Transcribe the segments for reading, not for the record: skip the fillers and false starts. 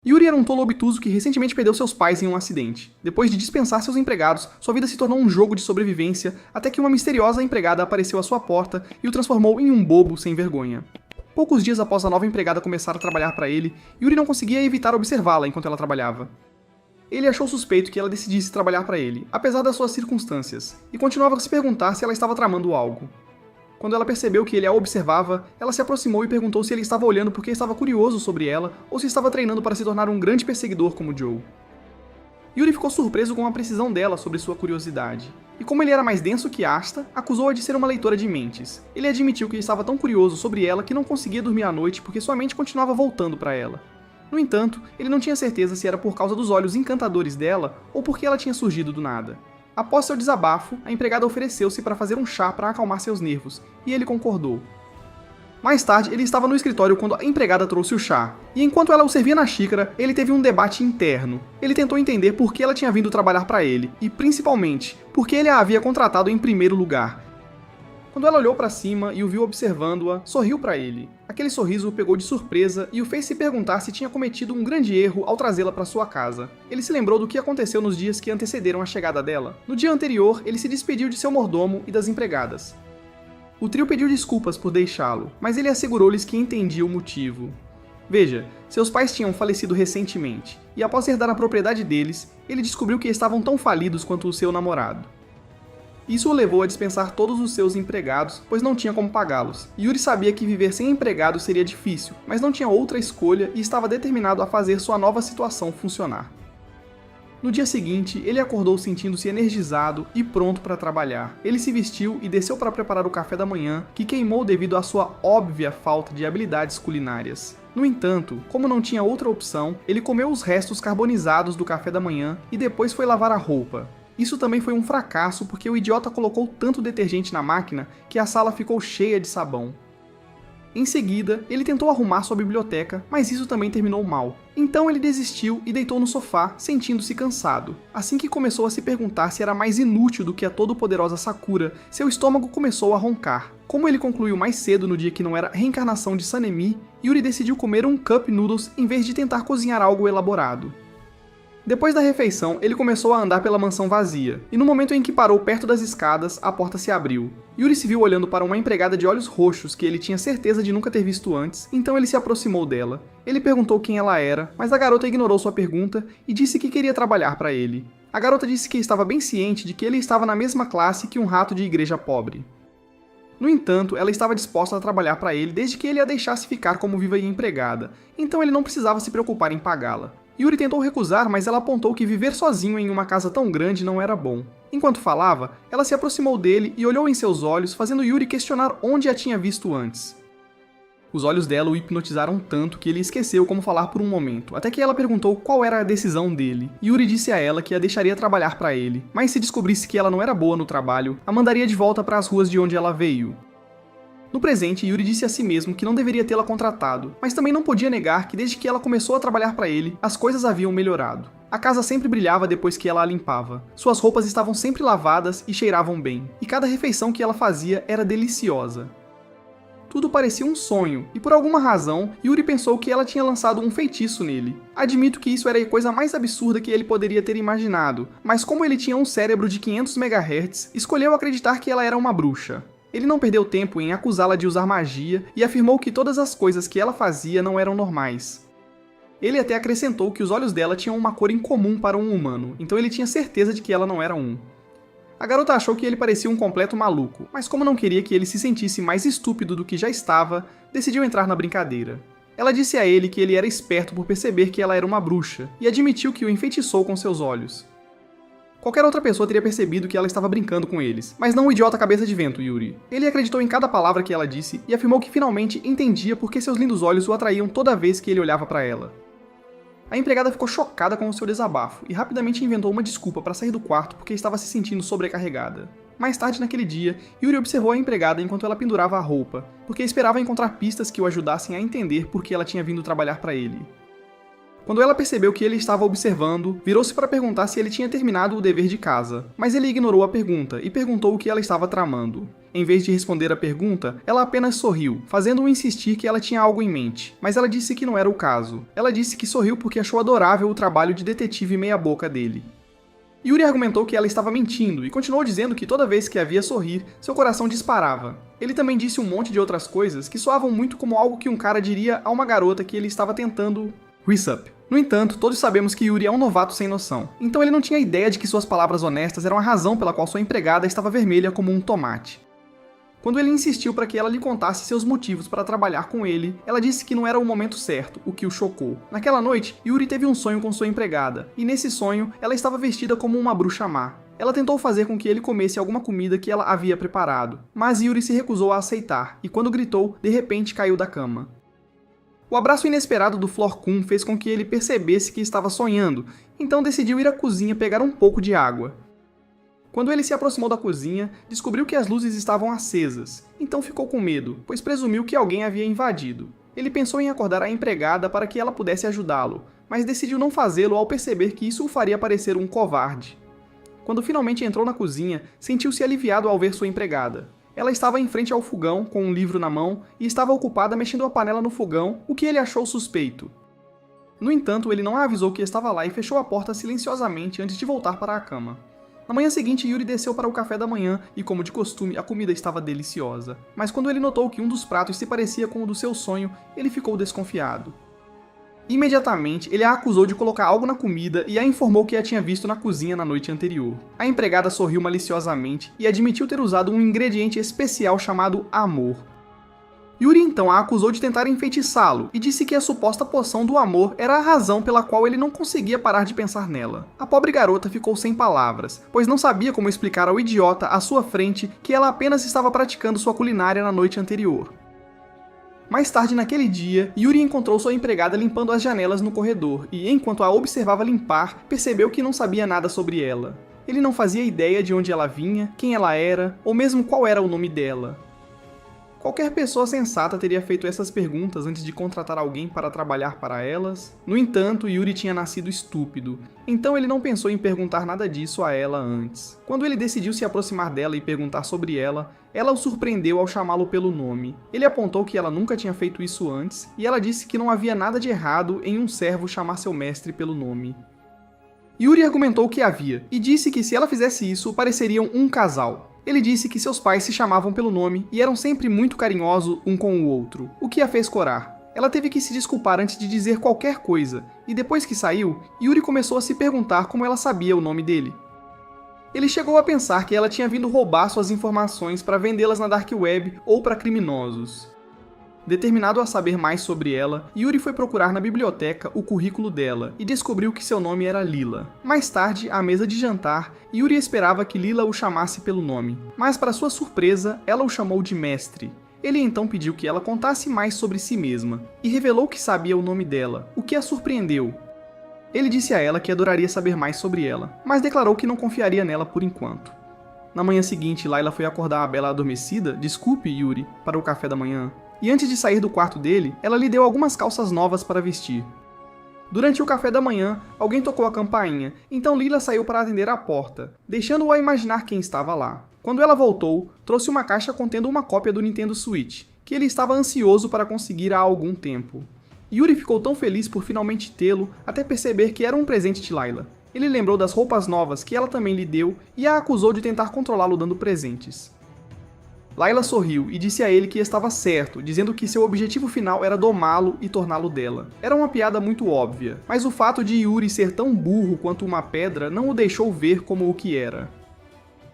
Yuri era um tolo obtuso que recentemente perdeu seus pais em um acidente. Depois de dispensar seus empregados, sua vida se tornou um jogo de sobrevivência até que uma misteriosa empregada apareceu à sua porta e o transformou em um bobo sem vergonha. Poucos dias após a nova empregada começar a trabalhar para ele, Yuri não conseguia evitar observá-la enquanto ela trabalhava. Ele achou suspeito que ela decidisse trabalhar para ele, apesar das suas circunstâncias, e continuava a se perguntar se ela estava tramando algo. Quando ela percebeu que ele a observava, ela se aproximou e perguntou se ele estava olhando porque estava curioso sobre ela ou se estava treinando para se tornar um grande perseguidor como Joe. Yuri ficou surpreso com a precisão dela sobre sua curiosidade. E como ele era mais denso que Asta, acusou-a de ser uma leitora de mentes. Ele admitiu que estava tão curioso sobre ela que não conseguia dormir à noite porque sua mente continuava voltando para ela. No entanto, ele não tinha certeza se era por causa dos olhos encantadores dela ou porque ela tinha surgido do nada. Após seu desabafo, a empregada ofereceu-se para fazer um chá para acalmar seus nervos, e ele concordou. Mais tarde, ele estava no escritório quando a empregada trouxe o chá, e enquanto ela o servia na xícara, ele teve um debate interno. Ele tentou entender por que ela tinha vindo trabalhar para ele, e principalmente, por que ele a havia contratado em primeiro lugar. Quando ela olhou para cima e o viu observando-a, sorriu para ele. Aquele sorriso o pegou de surpresa e o fez se perguntar se tinha cometido um grande erro ao trazê-la para sua casa. Ele se lembrou do que aconteceu nos dias que antecederam a chegada dela. No dia anterior, ele se despediu de seu mordomo e das empregadas. O trio pediu desculpas por deixá-lo, mas ele assegurou-lhes que entendia o motivo. Veja, seus pais tinham falecido recentemente, e após herdar a propriedade deles, ele descobriu que estavam tão falidos quanto o seu namorado. Isso o levou a dispensar todos os seus empregados, pois não tinha como pagá-los. Yuri sabia que viver sem empregados seria difícil, mas não tinha outra escolha e estava determinado a fazer sua nova situação funcionar. No dia seguinte, ele acordou sentindo-se energizado e pronto para trabalhar. Ele se vestiu e desceu para preparar o café da manhã, que queimou devido à sua óbvia falta de habilidades culinárias. No entanto, como não tinha outra opção, ele comeu os restos carbonizados do café da manhã e depois foi lavar a roupa. Isso também foi um fracasso porque o idiota colocou tanto detergente na máquina que a sala ficou cheia de sabão. Em seguida, ele tentou arrumar sua biblioteca, mas isso também terminou mal. Então ele desistiu e deitou no sofá, sentindo-se cansado. Assim que começou a se perguntar se era mais inútil do que a todo-poderosa Sakura, seu estômago começou a roncar. Como ele concluiu mais cedo no dia que não era reencarnação de Sanemi, Yuri decidiu comer um cup noodles em vez de tentar cozinhar algo elaborado. Depois da refeição, ele começou a andar pela mansão vazia, e no momento em que parou perto das escadas, a porta se abriu. Yuri se viu olhando para uma empregada de olhos roxos que ele tinha certeza de nunca ter visto antes, então ele se aproximou dela. Ele perguntou quem ela era, mas a garota ignorou sua pergunta e disse que queria trabalhar para ele. A garota disse que estava bem ciente de que ele estava na mesma classe que um rato de igreja pobre. No entanto, ela estava disposta a trabalhar para ele desde que ele a deixasse ficar como viva e empregada, então ele não precisava se preocupar em pagá-la. Yuri tentou recusar, mas ela apontou que viver sozinho em uma casa tão grande não era bom. Enquanto falava, ela se aproximou dele e olhou em seus olhos, fazendo Yuri questionar onde a tinha visto antes. Os olhos dela o hipnotizaram tanto que ele esqueceu como falar por um momento, até que ela perguntou qual era a decisão dele. Yuri disse a ela que a deixaria trabalhar para ele, mas se descobrisse que ela não era boa no trabalho, a mandaria de volta para as ruas de onde ela veio. No presente, Yuri disse a si mesmo que não deveria tê-la contratado, mas também não podia negar que desde que ela começou a trabalhar para ele, as coisas haviam melhorado. A casa sempre brilhava depois que ela a limpava. Suas roupas estavam sempre lavadas e cheiravam bem, e cada refeição que ela fazia era deliciosa. Tudo parecia um sonho, e por alguma razão, Yuri pensou que ela tinha lançado um feitiço nele. Admito que isso era a coisa mais absurda que ele poderia ter imaginado, mas como ele tinha um cérebro de 500 MHz, escolheu acreditar que ela era uma bruxa. Ele não perdeu tempo em acusá-la de usar magia e afirmou que todas as coisas que ela fazia não eram normais. Ele até acrescentou que os olhos dela tinham uma cor incomum para um humano, então ele tinha certeza de que ela não era um. A garota achou que ele parecia um completo maluco, mas como não queria que ele se sentisse mais estúpido do que já estava, decidiu entrar na brincadeira. Ela disse a ele que ele era esperto por perceber que ela era uma bruxa, e admitiu que o enfeitiçou com seus olhos. Qualquer outra pessoa teria percebido que ela estava brincando com eles, mas não o idiota cabeça de vento, Yuri. Ele acreditou em cada palavra que ela disse e afirmou que finalmente entendia por que seus lindos olhos o atraíam toda vez que ele olhava para ela. A empregada ficou chocada com o seu desabafo e rapidamente inventou uma desculpa para sair do quarto porque estava se sentindo sobrecarregada. Mais tarde naquele dia, Yuri observou a empregada enquanto ela pendurava a roupa, porque esperava encontrar pistas que o ajudassem a entender por que ela tinha vindo trabalhar para ele. Quando ela percebeu que ele estava observando, virou-se para perguntar se ele tinha terminado o dever de casa, mas ele ignorou a pergunta e perguntou o que ela estava tramando. Em vez de responder a pergunta, ela apenas sorriu, fazendo-o insistir que ela tinha algo em mente, mas ela disse que não era o caso. Ela disse que sorriu porque achou adorável o trabalho de detetive meia-boca dele. Yuri argumentou que ela estava mentindo e continuou dizendo que toda vez que a via sorrir, seu coração disparava. Ele também disse um monte de outras coisas que soavam muito como algo que um cara diria a uma garota que ele estava tentando "whisk up". No entanto, todos sabemos que Yuri é um novato sem noção, então ele não tinha ideia de que suas palavras honestas eram a razão pela qual sua empregada estava vermelha como um tomate. Quando ele insistiu para que ela lhe contasse seus motivos para trabalhar com ele, ela disse que não era o momento certo, o que o chocou. Naquela noite, Yuri teve um sonho com sua empregada, e nesse sonho, ela estava vestida como uma bruxa má. Ela tentou fazer com que ele comesse alguma comida que ela havia preparado, mas Yuri se recusou a aceitar, e quando gritou, de repente caiu da cama. O abraço inesperado do Flor Kun fez com que ele percebesse que estava sonhando, então decidiu ir à cozinha pegar um pouco de água. Quando ele se aproximou da cozinha, descobriu que as luzes estavam acesas, então ficou com medo, pois presumiu que alguém havia invadido. Ele pensou em acordar a empregada para que ela pudesse ajudá-lo, mas decidiu não fazê-lo ao perceber que isso o faria parecer um covarde. Quando finalmente entrou na cozinha, sentiu-se aliviado ao ver sua empregada. Ela estava em frente ao fogão, com um livro na mão, e estava ocupada mexendo a panela no fogão, o que ele achou suspeito. No entanto, ele não a avisou que estava lá e fechou a porta silenciosamente antes de voltar para a cama. Na manhã seguinte, Yuri desceu para o café da manhã e, como de costume, a comida estava deliciosa. Mas quando ele notou que um dos pratos se parecia com o do seu sonho, ele ficou desconfiado. Imediatamente, ele a acusou de colocar algo na comida e a informou que a tinha visto na cozinha na noite anterior. A empregada sorriu maliciosamente e admitiu ter usado um ingrediente especial chamado amor. Yuri então a acusou de tentar enfeitiçá-lo e disse que a suposta poção do amor era a razão pela qual ele não conseguia parar de pensar nela. A pobre garota ficou sem palavras, pois não sabia como explicar ao idiota à sua frente que ela apenas estava praticando sua culinária na noite anterior. Mais tarde naquele dia, Yuri encontrou sua empregada limpando as janelas no corredor e, enquanto a observava limpar, percebeu que não sabia nada sobre ela. Ele não fazia ideia de onde ela vinha, quem ela era, ou mesmo qual era o nome dela. Qualquer pessoa sensata teria feito essas perguntas antes de contratar alguém para trabalhar para elas. No entanto, Yuri tinha nascido estúpido, então ele não pensou em perguntar nada disso a ela antes. Quando ele decidiu se aproximar dela e perguntar sobre ela, ela o surpreendeu ao chamá-lo pelo nome. Ele apontou que ela nunca tinha feito isso antes, e ela disse que não havia nada de errado em um servo chamar seu mestre pelo nome. Yuri argumentou que havia, e disse que se ela fizesse isso, pareceriam um casal. Ele disse que seus pais se chamavam pelo nome e eram sempre muito carinhosos um com o outro, o que a fez corar. Ela teve que se desculpar antes de dizer qualquer coisa, e depois que saiu, Yuri começou a se perguntar como ela sabia o nome dele. Ele chegou a pensar que ela tinha vindo roubar suas informações para vendê-las na Dark Web ou para criminosos. Determinado a saber mais sobre ela, Yuri foi procurar na biblioteca o currículo dela e descobriu que seu nome era Lila. Mais tarde, à mesa de jantar, Yuri esperava que Lila o chamasse pelo nome, mas para sua surpresa, ela o chamou de mestre. Ele então pediu que ela contasse mais sobre si mesma, e revelou que sabia o nome dela, o que a surpreendeu. Ele disse a ela que adoraria saber mais sobre ela, mas declarou que não confiaria nela por enquanto. Na manhã seguinte, Layla foi acordar a bela adormecida, desculpe, Yuri, para o café da manhã. E antes de sair do quarto dele, ela lhe deu algumas calças novas para vestir. Durante o café da manhã, alguém tocou a campainha, então Lila saiu para atender a porta, deixando-o a imaginar quem estava lá. Quando ela voltou, trouxe uma caixa contendo uma cópia do Nintendo Switch, que ele estava ansioso para conseguir há algum tempo. Yuri ficou tão feliz por finalmente tê-lo, até perceber que era um presente de Layla. Ele lembrou das roupas novas que ela também lhe deu e a acusou de tentar controlá-lo dando presentes. Layla sorriu e disse a ele que estava certo, dizendo que seu objetivo final era domá-lo e torná-lo dela. Era uma piada muito óbvia, mas o fato de Yuri ser tão burro quanto uma pedra não o deixou ver como o que era.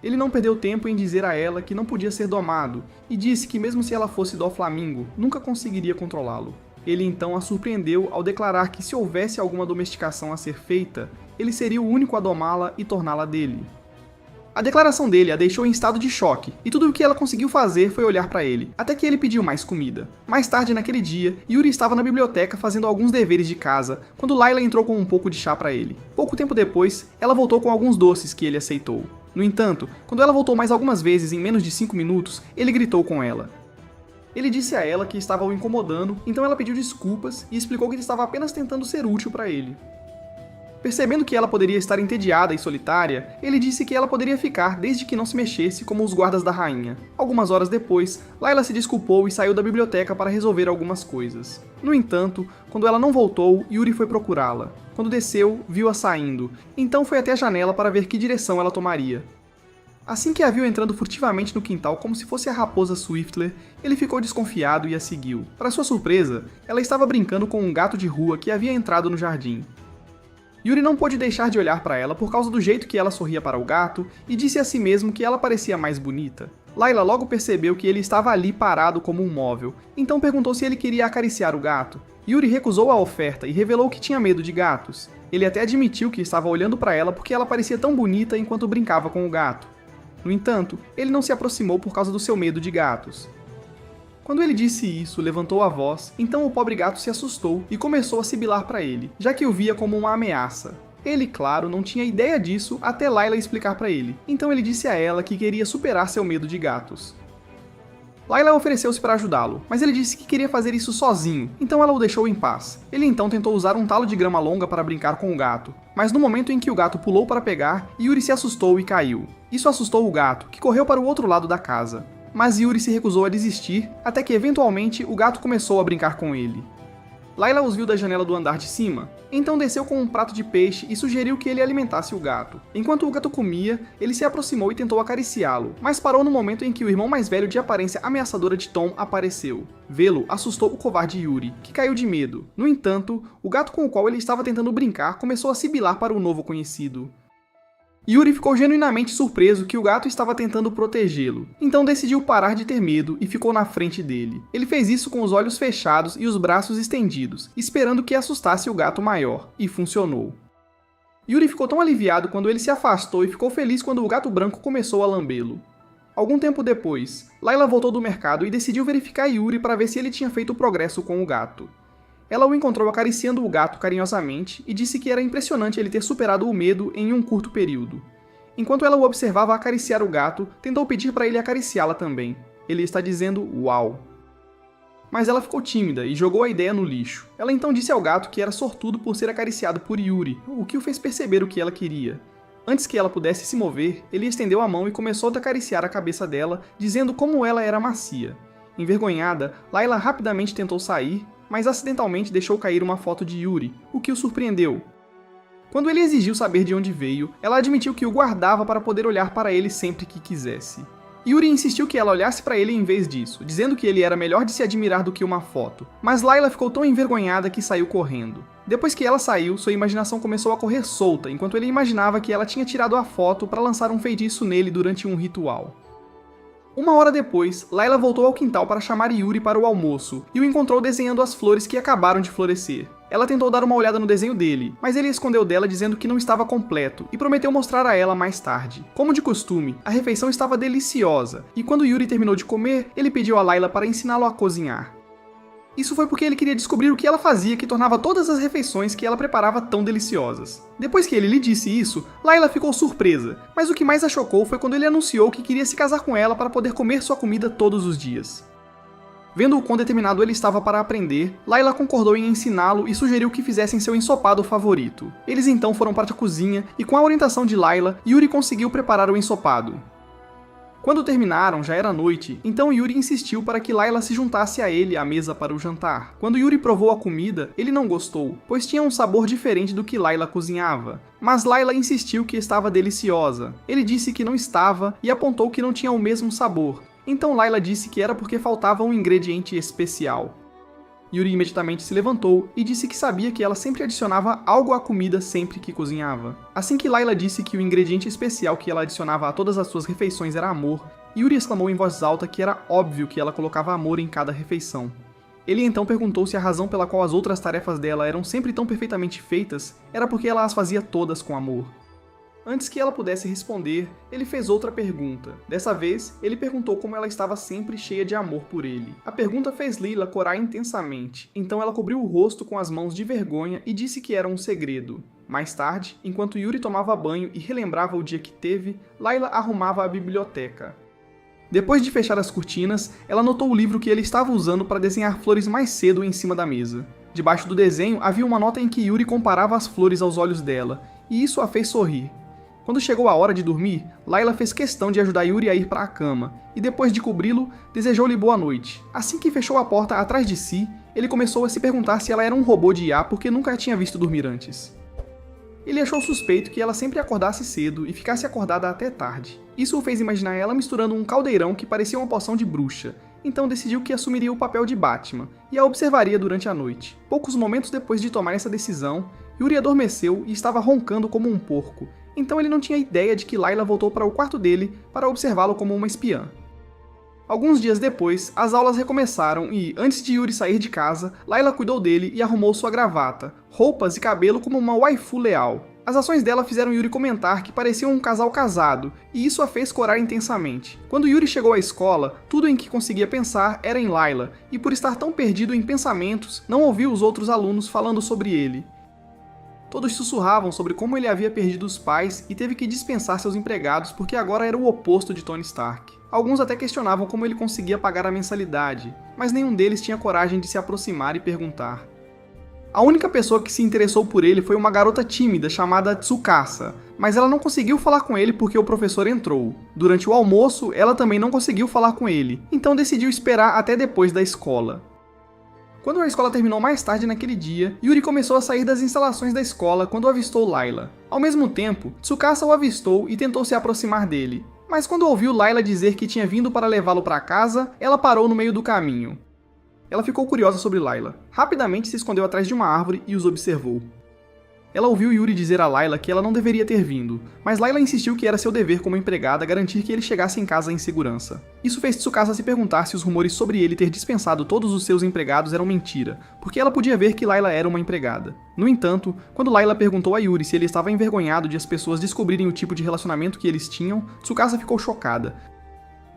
Ele não perdeu tempo em dizer a ela que não podia ser domado, e disse que mesmo se ela fosse do Flamingo, nunca conseguiria controlá-lo. Ele então a surpreendeu ao declarar que se houvesse alguma domesticação a ser feita, ele seria o único a domá-la e torná-la dele. A declaração dele a deixou em estado de choque, e tudo o que ela conseguiu fazer foi olhar para ele, até que ele pediu mais comida. Mais tarde naquele dia, Yuri estava na biblioteca fazendo alguns deveres de casa, quando Layla entrou com um pouco de chá para ele. Pouco tempo depois, ela voltou com alguns doces que ele aceitou. No entanto, quando ela voltou mais algumas vezes em menos de 5 minutos, ele gritou com ela. Ele disse a ela que estava o incomodando, então ela pediu desculpas e explicou que ele estava apenas tentando ser útil para ele. Percebendo que ela poderia estar entediada e solitária, ele disse que ela poderia ficar desde que não se mexesse como os guardas da rainha. Algumas horas depois, Layla se desculpou e saiu da biblioteca para resolver algumas coisas. No entanto, quando ela não voltou, Yuri foi procurá-la. Quando desceu, viu-a saindo, então foi até a janela para ver que direção ela tomaria. Assim que a viu entrando furtivamente no quintal como se fosse a raposa Swiftler, ele ficou desconfiado e a seguiu. Para sua surpresa, ela estava brincando com um gato de rua que havia entrado no jardim. Yuri não pôde deixar de olhar para ela por causa do jeito que ela sorria para o gato e disse a si mesmo que ela parecia mais bonita. Layla logo percebeu que ele estava ali parado como um móvel, então perguntou se ele queria acariciar o gato. Yuri recusou a oferta e revelou que tinha medo de gatos. Ele até admitiu que estava olhando para ela porque ela parecia tão bonita enquanto brincava com o gato. No entanto, ele não se aproximou por causa do seu medo de gatos. Quando ele disse isso, levantou a voz, então o pobre gato se assustou e começou a sibilar para ele, já que o via como uma ameaça. Ele, claro, não tinha ideia disso até Layla explicar para ele, então ele disse a ela que queria superar seu medo de gatos. Layla ofereceu-se para ajudá-lo, mas ele disse que queria fazer isso sozinho, então ela o deixou em paz. Ele então tentou usar um talo de grama longa para brincar com o gato, mas no momento em que o gato pulou para pegar, Yuri se assustou e caiu. Isso assustou o gato, que correu para o outro lado da casa. Mas Yuri se recusou a desistir, até que eventualmente o gato começou a brincar com ele. Layla os viu da janela do andar de cima, então desceu com um prato de peixe e sugeriu que ele alimentasse o gato. Enquanto o gato comia, ele se aproximou e tentou acariciá-lo, mas parou no momento em que o irmão mais velho de aparência ameaçadora de Tom apareceu. Vê-lo assustou o covarde Yuri, que caiu de medo. No entanto, o gato com o qual ele estava tentando brincar começou a sibilar para o novo conhecido. Yuri ficou genuinamente surpreso que o gato estava tentando protegê-lo, então decidiu parar de ter medo e ficou na frente dele. Ele fez isso com os olhos fechados e os braços estendidos, esperando que assustasse o gato maior, e funcionou. Yuri ficou tão aliviado quando ele se afastou e ficou feliz quando o gato branco começou a lambê-lo. Algum tempo depois, Layla voltou do mercado e decidiu verificar Yuri para ver se ele tinha feito progresso com o gato. Ela o encontrou acariciando o gato carinhosamente e disse que era impressionante ele ter superado o medo em um curto período. Enquanto ela o observava acariciar o gato, tentou pedir para ele acariciá-la também. Ele está dizendo uau. Mas ela ficou tímida e jogou a ideia no lixo. Ela então disse ao gato que era sortudo por ser acariciado por Yuri, o que o fez perceber o que ela queria. Antes que ela pudesse se mover, ele estendeu a mão e começou a acariciar a cabeça dela, dizendo como ela era macia. Envergonhada, Layla rapidamente tentou sair, mas acidentalmente deixou cair uma foto de Yuri, o que o surpreendeu. Quando ele exigiu saber de onde veio, ela admitiu que o guardava para poder olhar para ele sempre que quisesse. Yuri insistiu que ela olhasse para ele em vez disso, dizendo que ele era melhor de se admirar do que uma foto, mas Layla ficou tão envergonhada que saiu correndo. Depois que ela saiu, sua imaginação começou a correr solta, enquanto ele imaginava que ela tinha tirado a foto para lançar um feitiço nele durante um ritual. Uma hora depois, Layla voltou ao quintal para chamar Yuri para o almoço, e o encontrou desenhando as flores que acabaram de florescer. Ela tentou dar uma olhada no desenho dele, mas ele escondeu dela dizendo que não estava completo, e prometeu mostrar a ela mais tarde. Como de costume, a refeição estava deliciosa, e quando Yuri terminou de comer, ele pediu a Layla para ensiná-lo a cozinhar. Isso foi porque ele queria descobrir o que ela fazia que tornava todas as refeições que ela preparava tão deliciosas. Depois que ele lhe disse isso, Layla ficou surpresa, mas o que mais a chocou foi quando ele anunciou que queria se casar com ela para poder comer sua comida todos os dias. Vendo o quão determinado ele estava para aprender, Layla concordou em ensiná-lo e sugeriu que fizessem seu ensopado favorito. Eles então foram para a cozinha e, com a orientação de Layla, Yuri conseguiu preparar o ensopado. Quando terminaram, já era noite, então Yuri insistiu para que Layla se juntasse a ele à mesa para o jantar. Quando Yuri provou a comida, ele não gostou, pois tinha um sabor diferente do que Layla cozinhava. Mas Layla insistiu que estava deliciosa. Ele disse que não estava e apontou que não tinha o mesmo sabor. Então Layla disse que era porque faltava um ingrediente especial. Yuri imediatamente se levantou e disse que sabia que ela sempre adicionava algo à comida sempre que cozinhava. Assim que Layla disse que o ingrediente especial que ela adicionava a todas as suas refeições era amor, Yuri exclamou em voz alta que era óbvio que ela colocava amor em cada refeição. Ele então perguntou se a razão pela qual as outras tarefas dela eram sempre tão perfeitamente feitas era porque ela as fazia todas com amor. Antes que ela pudesse responder, ele fez outra pergunta. Dessa vez, ele perguntou como ela estava sempre cheia de amor por ele. A pergunta fez Layla corar intensamente, então ela cobriu o rosto com as mãos de vergonha e disse que era um segredo. Mais tarde, enquanto Yuri tomava banho e relembrava o dia que teve, Layla arrumava a biblioteca. Depois de fechar as cortinas, ela notou o livro que ele estava usando para desenhar flores mais cedo em cima da mesa. Debaixo do desenho havia uma nota em que Yuri comparava as flores aos olhos dela, e isso a fez sorrir. Quando chegou a hora de dormir, Layla fez questão de ajudar Yuri a ir para a cama, e depois de cobri-lo, desejou-lhe boa noite. Assim que fechou a porta atrás de si, ele começou a se perguntar se ela era um robô de IA porque nunca a tinha visto dormir antes. Ele achou suspeito que ela sempre acordasse cedo e ficasse acordada até tarde. Isso o fez imaginar ela misturando um caldeirão que parecia uma poção de bruxa, então decidiu que assumiria o papel de Batman e a observaria durante a noite. Poucos momentos depois de tomar essa decisão, Yuri adormeceu e estava roncando como um porco, então ele não tinha ideia de que Layla voltou para o quarto dele para observá-lo como uma espiã. Alguns dias depois, as aulas recomeçaram e, antes de Yuri sair de casa, Layla cuidou dele e arrumou sua gravata, roupas e cabelo como uma waifu leal. As ações dela fizeram Yuri comentar que pareciam um casal casado, e isso a fez corar intensamente. Quando Yuri chegou à escola, tudo em que conseguia pensar era em Layla, e por estar tão perdido em pensamentos, não ouviu os outros alunos falando sobre ele. Todos sussurravam sobre como ele havia perdido os pais e teve que dispensar seus empregados porque agora era o oposto de Tony Stark. Alguns até questionavam como ele conseguia pagar a mensalidade, mas nenhum deles tinha coragem de se aproximar e perguntar. A única pessoa que se interessou por ele foi uma garota tímida chamada Tsukasa, mas ela não conseguiu falar com ele porque o professor entrou. Durante o almoço, ela também não conseguiu falar com ele, então decidiu esperar até depois da escola. Quando a escola terminou mais tarde naquele dia, Yuri começou a sair das instalações da escola quando avistou Layla. Ao mesmo tempo, Tsukasa o avistou e tentou se aproximar dele, mas quando ouviu Layla dizer que tinha vindo para levá-lo para casa, ela parou no meio do caminho. Ela ficou curiosa sobre Layla. Rapidamente se escondeu atrás de uma árvore e os observou. Ela ouviu Yuri dizer a Layla que ela não deveria ter vindo, mas Layla insistiu que era seu dever como empregada garantir que ele chegasse em casa em segurança. Isso fez Tsukasa se perguntar se os rumores sobre ele ter dispensado todos os seus empregados eram mentira, porque ela podia ver que Layla era uma empregada. No entanto, quando Layla perguntou a Yuri se ele estava envergonhado de as pessoas descobrirem o tipo de relacionamento que eles tinham, Tsukasa ficou chocada.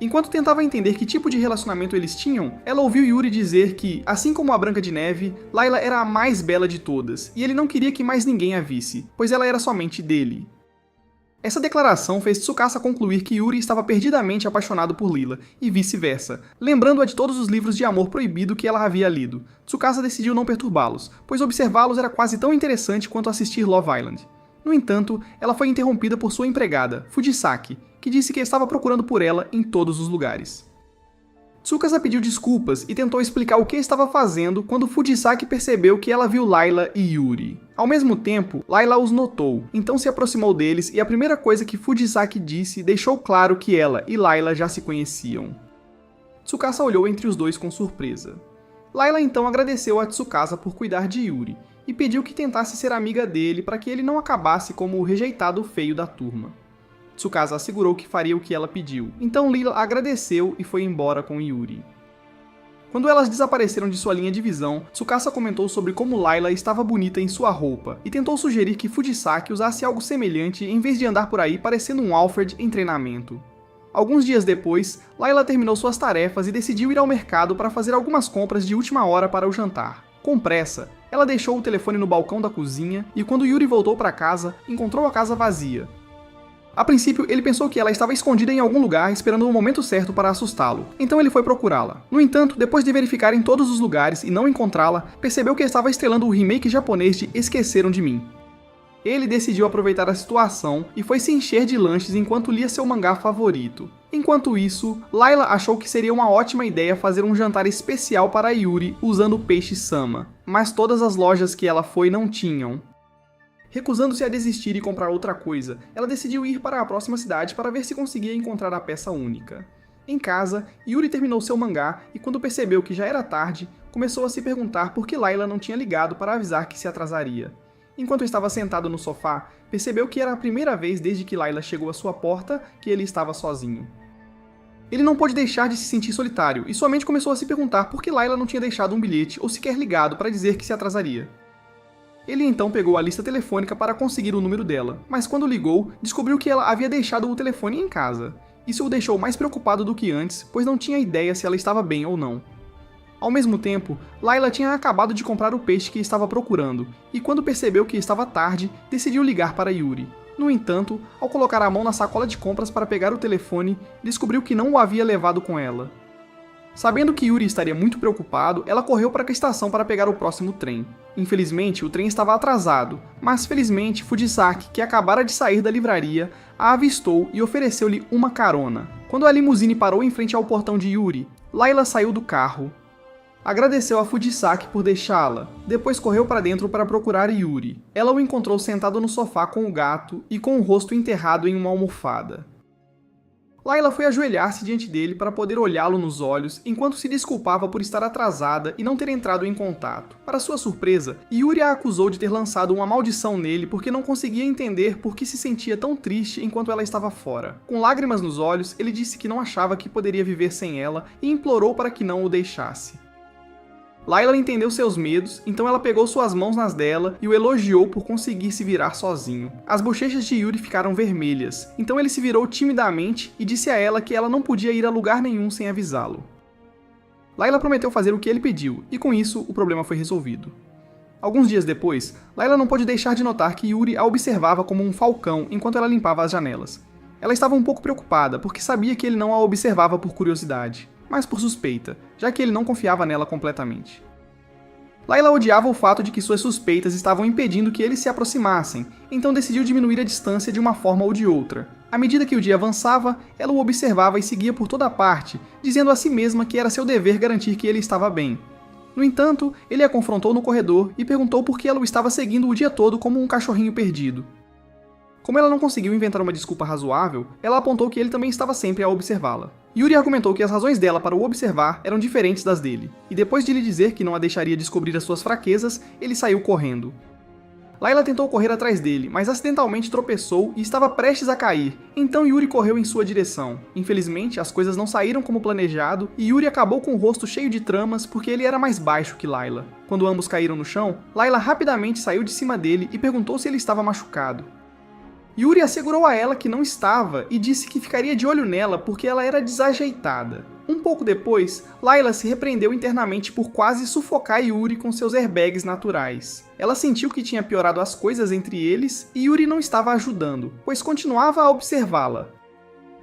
Enquanto tentava entender que tipo de relacionamento eles tinham, ela ouviu Yuri dizer que, assim como a Branca de Neve, Layla era a mais bela de todas, e ele não queria que mais ninguém a visse, pois ela era somente dele. Essa declaração fez Tsukasa concluir que Yuri estava perdidamente apaixonado por Lila, e vice-versa, lembrando-a de todos os livros de amor proibido que ela havia lido. Tsukasa decidiu não perturbá-los, pois observá-los era quase tão interessante quanto assistir Love Island. No entanto, ela foi interrompida por sua empregada, Fujisaki, que disse que estava procurando por ela em todos os lugares. Tsukasa pediu desculpas e tentou explicar o que estava fazendo quando Fujisaki percebeu que ela viu Layla e Yuri. Ao mesmo tempo, Layla os notou, então se aproximou deles e a primeira coisa que Fujisaki disse deixou claro que ela e Layla já se conheciam. Tsukasa olhou entre os dois com surpresa. Layla então agradeceu a Tsukasa por cuidar de Yuri e pediu que tentasse ser amiga dele para que ele não acabasse como o rejeitado feio da turma. Tsukasa assegurou que faria o que ela pediu, então Lila agradeceu e foi embora com Yuri. Quando elas desapareceram de sua linha de visão, Tsukasa comentou sobre como Layla estava bonita em sua roupa e tentou sugerir que Fujisaki usasse algo semelhante em vez de andar por aí parecendo um Alfred em treinamento. Alguns dias depois, Layla terminou suas tarefas e decidiu ir ao mercado para fazer algumas compras de última hora para o jantar. Com pressa, ela deixou o telefone no balcão da cozinha e quando Yuri voltou para casa, encontrou a casa vazia. A princípio, ele pensou que ela estava escondida em algum lugar esperando o momento certo para assustá-lo, então ele foi procurá-la. No entanto, depois de verificar em todos os lugares e não encontrá-la, percebeu que estava estrelando o remake japonês de Esqueceram de Mim. Ele decidiu aproveitar a situação e foi se encher de lanches enquanto lia seu mangá favorito. Enquanto isso, Layla achou que seria uma ótima ideia fazer um jantar especial para Yuri usando o peixe Sama, mas todas as lojas que ela foi não tinham. Recusando-se a desistir e comprar outra coisa, ela decidiu ir para a próxima cidade para ver se conseguia encontrar a peça única. Em casa, Yuri terminou seu mangá e quando percebeu que já era tarde, começou a se perguntar por que Layla não tinha ligado para avisar que se atrasaria. Enquanto estava sentado no sofá, percebeu que era a primeira vez desde que Layla chegou à sua porta que ele estava sozinho. Ele não pôde deixar de se sentir solitário e somente começou a se perguntar por que Layla não tinha deixado um bilhete ou sequer ligado para dizer que se atrasaria. Ele então pegou a lista telefônica para conseguir o número dela, mas quando ligou, descobriu que ela havia deixado o telefone em casa. Isso o deixou mais preocupado do que antes, pois não tinha ideia se ela estava bem ou não. Ao mesmo tempo, Layla tinha acabado de comprar o peixe que estava procurando, e quando percebeu que estava tarde, decidiu ligar para Yuri. No entanto, ao colocar a mão na sacola de compras para pegar o telefone, descobriu que não o havia levado com ela. Sabendo que Yuri estaria muito preocupado, ela correu para a estação para pegar o próximo trem. Infelizmente, o trem estava atrasado, mas felizmente Fujisaki, que acabara de sair da livraria, a avistou e ofereceu-lhe uma carona. Quando a limusine parou em frente ao portão de Yuri, Layla saiu do carro. Agradeceu a Fujisaki por deixá-la, depois correu para dentro para procurar Yuri. Ela o encontrou sentado no sofá com o gato e com o rosto enterrado em uma almofada. Layla foi ajoelhar-se diante dele para poder olhá-lo nos olhos enquanto se desculpava por estar atrasada e não ter entrado em contato. Para sua surpresa, Yuri a acusou de ter lançado uma maldição nele porque não conseguia entender por que se sentia tão triste enquanto ela estava fora. Com lágrimas nos olhos, ele disse que não achava que poderia viver sem ela e implorou para que não o deixasse. Layla entendeu seus medos, então ela pegou suas mãos nas dela e o elogiou por conseguir se virar sozinho. As bochechas de Yuri ficaram vermelhas, então ele se virou timidamente e disse a ela que ela não podia ir a lugar nenhum sem avisá-lo. Layla prometeu fazer o que ele pediu, e com isso o problema foi resolvido. Alguns dias depois, Layla não pôde deixar de notar que Yuri a observava como um falcão enquanto ela limpava as janelas. Ela estava um pouco preocupada, porque sabia que ele não a observava por curiosidade, mas por suspeita, já que ele não confiava nela completamente. Layla odiava o fato de que suas suspeitas estavam impedindo que eles se aproximassem, então decidiu diminuir a distância de uma forma ou de outra. À medida que o dia avançava, ela o observava e seguia por toda parte, dizendo a si mesma que era seu dever garantir que ele estava bem. No entanto, ele a confrontou no corredor e perguntou por que ela o estava seguindo o dia todo como um cachorrinho perdido. Como ela não conseguiu inventar uma desculpa razoável, ela apontou que ele também estava sempre a observá-la. Yuri argumentou que as razões dela para o observar eram diferentes das dele, e depois de lhe dizer que não a deixaria descobrir as suas fraquezas, ele saiu correndo. Layla tentou correr atrás dele, mas acidentalmente tropeçou e estava prestes a cair, então Yuri correu em sua direção. Infelizmente, as coisas não saíram como planejado, e Yuri acabou com o rosto cheio de tramas porque ele era mais baixo que Layla. Quando ambos caíram no chão, Layla rapidamente saiu de cima dele e perguntou se ele estava machucado. Yuri assegurou a ela que não estava e disse que ficaria de olho nela porque ela era desajeitada. Um pouco depois, Layla se repreendeu internamente por quase sufocar Yuri com seus airbags naturais. Ela sentiu que tinha piorado as coisas entre eles e Yuri não estava ajudando, pois continuava a observá-la.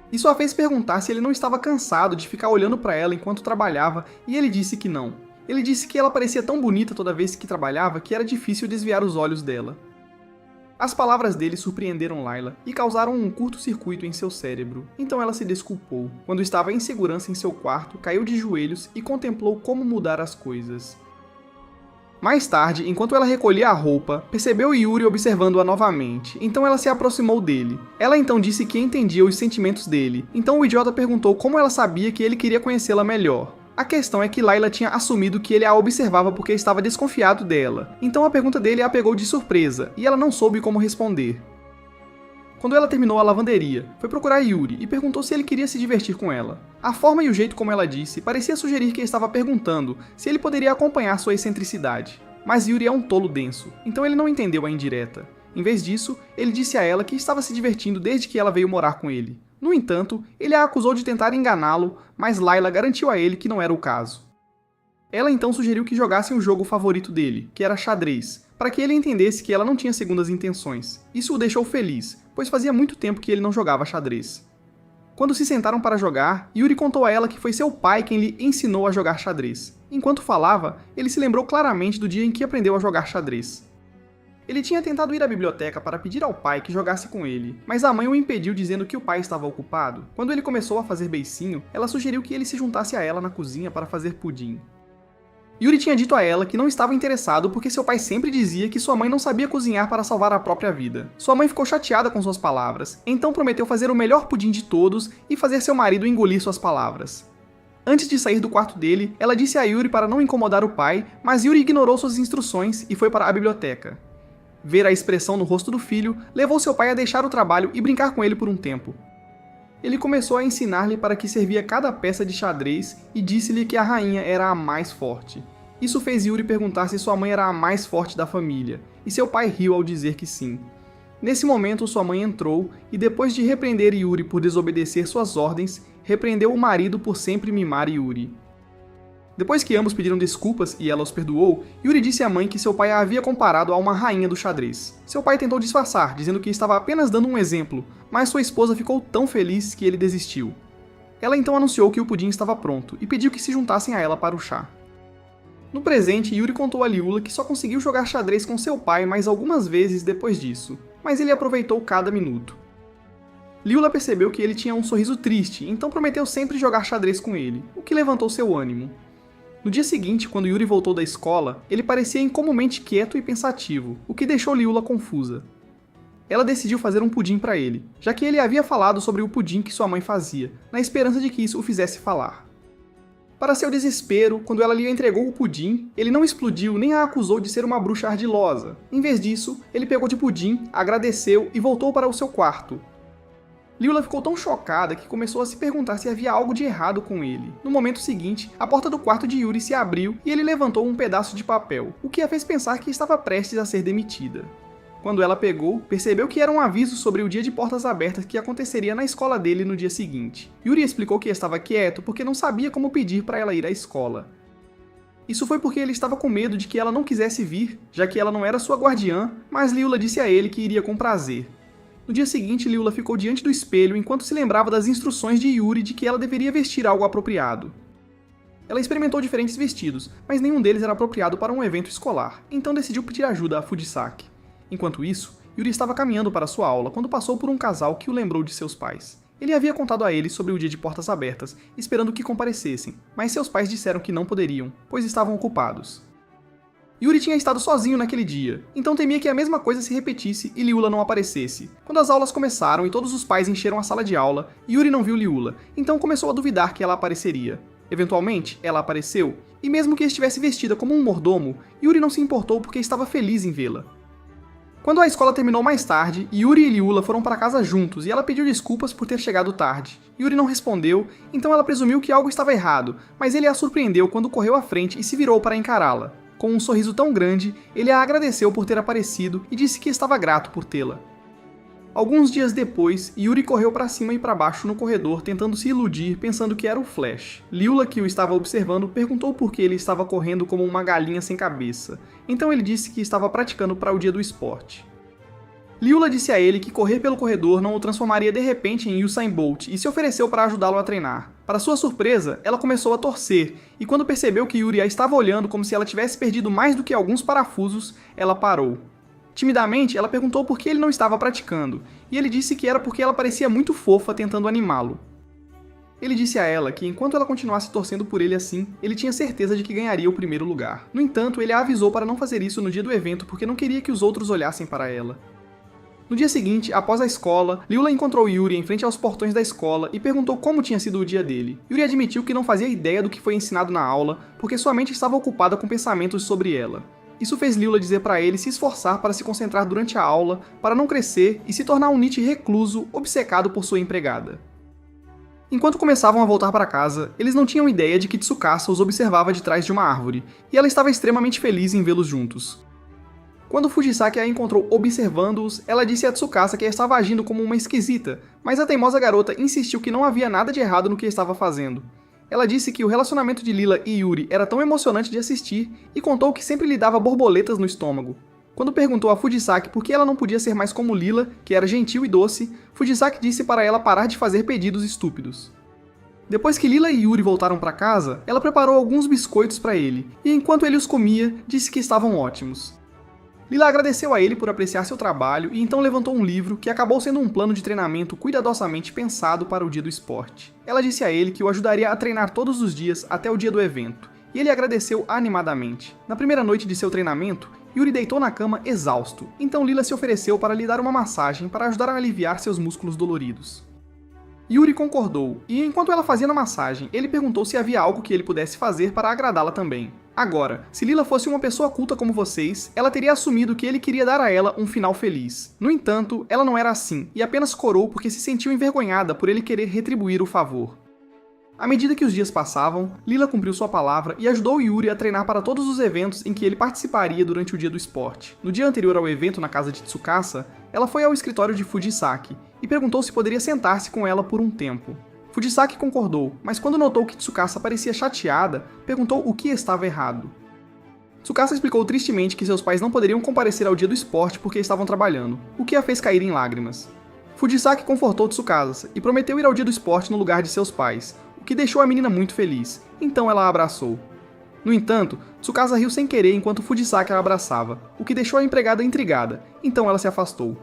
Isso a fez perguntar se ele não estava cansado de ficar olhando para ela enquanto trabalhava e ele disse que não. Ele disse que ela parecia tão bonita toda vez que trabalhava que era difícil desviar os olhos dela. As palavras dele surpreenderam Layla e causaram um curto-circuito em seu cérebro, então ela se desculpou. Quando estava em segurança em seu quarto, caiu de joelhos e contemplou como mudar as coisas. Mais tarde, enquanto ela recolhia a roupa, percebeu Yuri observando-a novamente, então ela se aproximou dele. Ela então disse que entendia os sentimentos dele, então o idiota perguntou como ela sabia que ele queria conhecê-la melhor. A questão é que Layla tinha assumido que ele a observava porque estava desconfiado dela, então a pergunta dele a pegou de surpresa, e ela não soube como responder. Quando ela terminou a lavanderia, foi procurar Yuri e perguntou se ele queria se divertir com ela. A forma e o jeito como ela disse parecia sugerir que estava perguntando se ele poderia acompanhar sua excentricidade. Mas Yuri é um tolo denso, então ele não entendeu a indireta. Em vez disso, ele disse a ela que estava se divertindo desde que ela veio morar com ele. No entanto, ele a acusou de tentar enganá-lo, mas Layla garantiu a ele que não era o caso. Ela então sugeriu que jogassem o jogo favorito dele, que era xadrez, para que ele entendesse que ela não tinha segundas intenções. Isso o deixou feliz, pois fazia muito tempo que ele não jogava xadrez. Quando se sentaram para jogar, Yuri contou a ela que foi seu pai quem lhe ensinou a jogar xadrez. Enquanto falava, ele se lembrou claramente do dia em que aprendeu a jogar xadrez. Ele tinha tentado ir à biblioteca para pedir ao pai que jogasse com ele, mas a mãe o impediu dizendo que o pai estava ocupado. Quando ele começou a fazer beicinho, ela sugeriu que ele se juntasse a ela na cozinha para fazer pudim. Yuri tinha dito a ela que não estava interessado porque seu pai sempre dizia que sua mãe não sabia cozinhar para salvar a própria vida. Sua mãe ficou chateada com suas palavras, então prometeu fazer o melhor pudim de todos e fazer seu marido engolir suas palavras. Antes de sair do quarto dele, ela disse a Yuri para não incomodar o pai, mas Yuri ignorou suas instruções e foi para a biblioteca. Ver a expressão no rosto do filho levou seu pai a deixar o trabalho e brincar com ele por um tempo. Ele começou a ensinar-lhe para que servia cada peça de xadrez e disse-lhe que a rainha era a mais forte. Isso fez Yuri perguntar se sua mãe era a mais forte da família, e seu pai riu ao dizer que sim. Nesse momento, sua mãe entrou e, depois de repreender Yuri por desobedecer suas ordens, repreendeu o marido por sempre mimar Yuri. Depois que ambos pediram desculpas e ela os perdoou, Yuri disse à mãe que seu pai a havia comparado a uma rainha do xadrez. Seu pai tentou disfarçar, dizendo que estava apenas dando um exemplo, mas sua esposa ficou tão feliz que ele desistiu. Ela então anunciou que o pudim estava pronto e pediu que se juntassem a ela para o chá. No presente, Yuri contou a Liula que só conseguiu jogar xadrez com seu pai mais algumas vezes depois disso, mas ele aproveitou cada minuto. Liula percebeu que ele tinha um sorriso triste, então prometeu sempre jogar xadrez com ele, o que levantou seu ânimo. No dia seguinte, quando Yuri voltou da escola, ele parecia incomumente quieto e pensativo, o que deixou Liula confusa. Ela decidiu fazer um pudim para ele, já que ele havia falado sobre o pudim que sua mãe fazia, na esperança de que isso o fizesse falar. Para seu desespero, quando ela lhe entregou o pudim, ele não explodiu nem a acusou de ser uma bruxa ardilosa. Em vez disso, ele pegou de pudim, agradeceu e voltou para o seu quarto. Liula ficou tão chocada que começou a se perguntar se havia algo de errado com ele. No momento seguinte, a porta do quarto de Yuri se abriu e ele levantou um pedaço de papel, o que a fez pensar que estava prestes a ser demitida. Quando ela pegou, percebeu que era um aviso sobre o dia de portas abertas que aconteceria na escola dele no dia seguinte. Yuri explicou que estava quieto porque não sabia como pedir para ela ir à escola. Isso foi porque ele estava com medo de que ela não quisesse vir, já que ela não era sua guardiã, mas Liula disse a ele que iria com prazer. No dia seguinte, Liula ficou diante do espelho enquanto se lembrava das instruções de Yuri de que ela deveria vestir algo apropriado. Ela experimentou diferentes vestidos, mas nenhum deles era apropriado para um evento escolar, então decidiu pedir ajuda a Fujisaki. Enquanto isso, Yuri estava caminhando para sua aula quando passou por um casal que o lembrou de seus pais. Ele havia contado a eles sobre o dia de portas abertas, esperando que comparecessem, mas seus pais disseram que não poderiam, pois estavam ocupados. Yuri tinha estado sozinho naquele dia, então temia que a mesma coisa se repetisse e Liula não aparecesse. Quando as aulas começaram e todos os pais encheram a sala de aula, Yuri não viu Liula, então começou a duvidar que ela apareceria. Eventualmente, ela apareceu, e mesmo que estivesse vestida como um mordomo, Yuri não se importou porque estava feliz em vê-la. Quando a escola terminou mais tarde, Yuri e Liula foram para casa juntos e ela pediu desculpas por ter chegado tarde. Yuri não respondeu, então ela presumiu que algo estava errado, mas ele a surpreendeu quando correu à frente e se virou para encará-la. Com um sorriso tão grande, ele a agradeceu por ter aparecido e disse que estava grato por tê-la. Alguns dias depois, Yuri correu para cima e para baixo no corredor tentando se iludir pensando que era o Flash. Liula, que o estava observando, perguntou por que ele estava correndo como uma galinha sem cabeça, então ele disse que estava praticando para o dia do esporte. Liula disse a ele que correr pelo corredor não o transformaria de repente em Usain Bolt e se ofereceu para ajudá-lo a treinar. Para sua surpresa, ela começou a torcer, e quando percebeu que Yuri a estava olhando como se ela tivesse perdido mais do que alguns parafusos, ela parou. Timidamente, ela perguntou por que ele não estava praticando, e ele disse que era porque ela parecia muito fofa tentando animá-lo. Ele disse a ela que enquanto ela continuasse torcendo por ele assim, ele tinha certeza de que ganharia o primeiro lugar. No entanto, ele a avisou para não fazer isso no dia do evento porque não queria que os outros olhassem para ela. No dia seguinte, após a escola, Liula encontrou Yuri em frente aos portões da escola e perguntou como tinha sido o dia dele. Yuri admitiu que não fazia ideia do que foi ensinado na aula, porque sua mente estava ocupada com pensamentos sobre ela. Isso fez Liula dizer para ele se esforçar para se concentrar durante a aula, para não crescer e se tornar um Nietzsche recluso, obcecado por sua empregada. Enquanto começavam a voltar para casa, eles não tinham ideia de que Tsukasa os observava de trás de uma árvore, e ela estava extremamente feliz em vê-los juntos. Quando Fujisaki a encontrou observando-os, ela disse a Tsukasa que estava agindo como uma esquisita, mas a teimosa garota insistiu que não havia nada de errado no que estava fazendo. Ela disse que o relacionamento de Lila e Yuri era tão emocionante de assistir e contou que sempre lhe dava borboletas no estômago. Quando perguntou a Fujisaki por que ela não podia ser mais como Lila, que era gentil e doce, Fujisaki disse para ela parar de fazer pedidos estúpidos. Depois que Lila e Yuri voltaram para casa, ela preparou alguns biscoitos para ele, e enquanto ele os comia, disse que estavam ótimos. Lila agradeceu a ele por apreciar seu trabalho e então levantou um livro que acabou sendo um plano de treinamento cuidadosamente pensado para o dia do esporte. Ela disse a ele que o ajudaria a treinar todos os dias até o dia do evento, e ele agradeceu animadamente. Na primeira noite de seu treinamento, Yuri deitou na cama exausto, então Lila se ofereceu para lhe dar uma massagem para ajudar a aliviar seus músculos doloridos. Yuri concordou, e enquanto ela fazia a massagem, ele perguntou se havia algo que ele pudesse fazer para agradá-la também. Agora, se Lila fosse uma pessoa culta como vocês, ela teria assumido que ele queria dar a ela um final feliz. No entanto, ela não era assim, e apenas corou porque se sentiu envergonhada por ele querer retribuir o favor. À medida que os dias passavam, Lila cumpriu sua palavra e ajudou Yuri a treinar para todos os eventos em que ele participaria durante o dia do esporte. No dia anterior ao evento na casa de Tsukasa, ela foi ao escritório de Fujisaki e perguntou se poderia sentar-se com ela por um tempo. Fujisaki concordou, mas quando notou que Tsukasa parecia chateada, perguntou o que estava errado. Tsukasa explicou tristemente que seus pais não poderiam comparecer ao dia do esporte porque estavam trabalhando, o que a fez cair em lágrimas. Fujisaki confortou Tsukasa e prometeu ir ao dia do esporte no lugar de seus pais, o que deixou a menina muito feliz, então ela a abraçou. No entanto, Tsukasa riu sem querer enquanto Fujisaki a abraçava, o que deixou a empregada intrigada, então ela se afastou.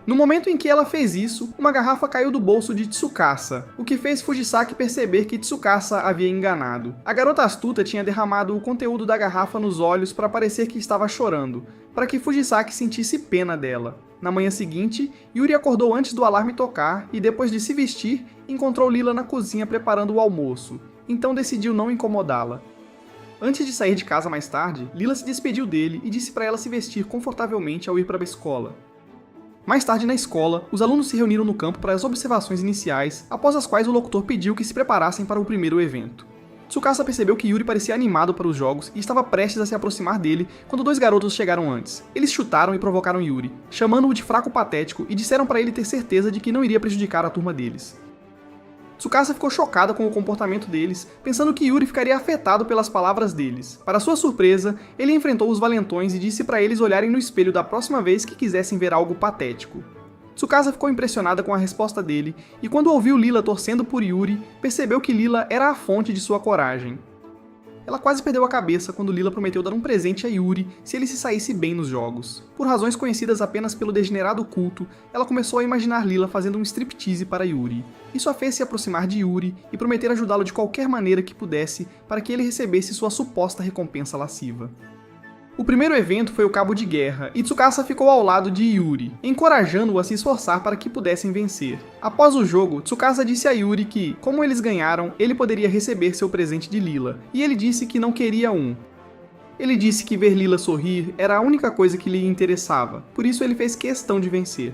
No momento em que ela fez isso, uma garrafa caiu do bolso de Tsukasa, o que fez Fujisaki perceber que Tsukasa havia enganado. A garota astuta tinha derramado o conteúdo da garrafa nos olhos para parecer que estava chorando, para que Fujisaki sentisse pena dela. Na manhã seguinte, Yuri acordou antes do alarme tocar e, depois de se vestir, encontrou Lila na cozinha preparando o almoço, então decidiu não incomodá-la. Antes de sair de casa mais tarde, Lila se despediu dele e disse para ela se vestir confortavelmente ao ir para a escola. Mais tarde na escola, os alunos se reuniram no campo para as observações iniciais, após as quais o locutor pediu que se preparassem para o primeiro evento. Tsukasa percebeu que Yuri parecia animado para os jogos e estava prestes a se aproximar dele quando dois garotos chegaram antes. Eles chutaram e provocaram Yuri, chamando-o de fraco patético e disseram para ele ter certeza de que não iria prejudicar a turma deles. Tsukasa ficou chocada com o comportamento deles, pensando que Yuri ficaria afetado pelas palavras deles. Para sua surpresa, ele enfrentou os valentões e disse para eles olharem no espelho da próxima vez que quisessem ver algo patético. Tsukasa ficou impressionada com a resposta dele, e quando ouviu Lila torcendo por Yuri, percebeu que Lila era a fonte de sua coragem. Ela quase perdeu a cabeça quando Lila prometeu dar um presente a Yuri se ele se saísse bem nos jogos. Por razões conhecidas apenas pelo degenerado culto, ela começou a imaginar Lila fazendo um striptease para Yuri. Isso a fez se aproximar de Yuri e prometer ajudá-lo de qualquer maneira que pudesse para que ele recebesse sua suposta recompensa lasciva. O primeiro evento foi o cabo de guerra, e Tsukasa ficou ao lado de Yuri, encorajando-o a se esforçar para que pudessem vencer. Após o jogo, Tsukasa disse a Yuri que, como eles ganharam, ele poderia receber seu presente de Lila, e ele disse que não queria um. Ele disse que ver Lila sorrir era a única coisa que lhe interessava, por isso ele fez questão de vencer.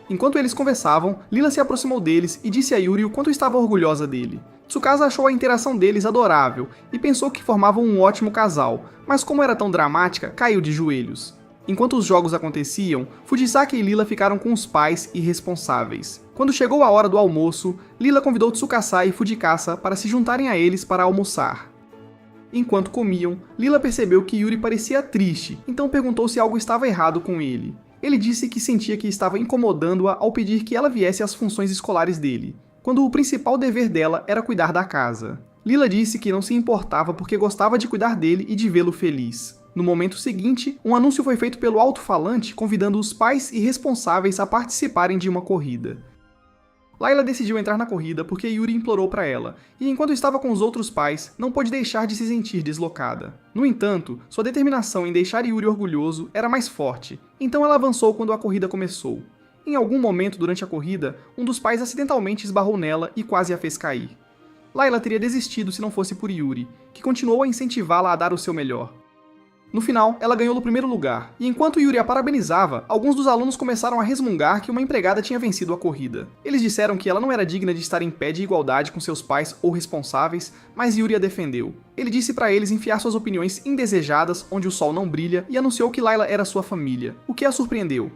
Enquanto eles conversavam, Lila se aproximou deles e disse a Yuri o quanto estava orgulhosa dele. Tsukasa achou a interação deles adorável e pensou que formavam um ótimo casal, mas como era tão dramática, caiu de joelhos. Enquanto os jogos aconteciam, Fujisaki e Lila ficaram com os pais irresponsáveis. Quando chegou a hora do almoço, Lila convidou Tsukasa e Fujikasa para se juntarem a eles para almoçar. Enquanto comiam, Lila percebeu que Yuri parecia triste, então perguntou se algo estava errado com ele. Ele disse que sentia que estava incomodando-a ao pedir que ela viesse às funções escolares dele, quando o principal dever dela era cuidar da casa. Lila disse que não se importava porque gostava de cuidar dele e de vê-lo feliz. No momento seguinte, um anúncio foi feito pelo alto-falante convidando os pais e responsáveis a participarem de uma corrida. Layla decidiu entrar na corrida porque Yuri implorou para ela, e enquanto estava com os outros pais, não pôde deixar de se sentir deslocada. No entanto, sua determinação em deixar Yuri orgulhoso era mais forte, então ela avançou quando a corrida começou. Em algum momento durante a corrida, um dos pais acidentalmente esbarrou nela e quase a fez cair. Layla teria desistido se não fosse por Yuri, que continuou a incentivá-la a dar o seu melhor. No final, ela ganhou o primeiro lugar, e enquanto Yuri a parabenizava, alguns dos alunos começaram a resmungar que uma empregada tinha vencido a corrida. Eles disseram que ela não era digna de estar em pé de igualdade com seus pais ou responsáveis, mas Yuri a defendeu. Ele disse para eles enfiar suas opiniões indesejadas onde o sol não brilha e anunciou que Layla era sua família, o que a surpreendeu.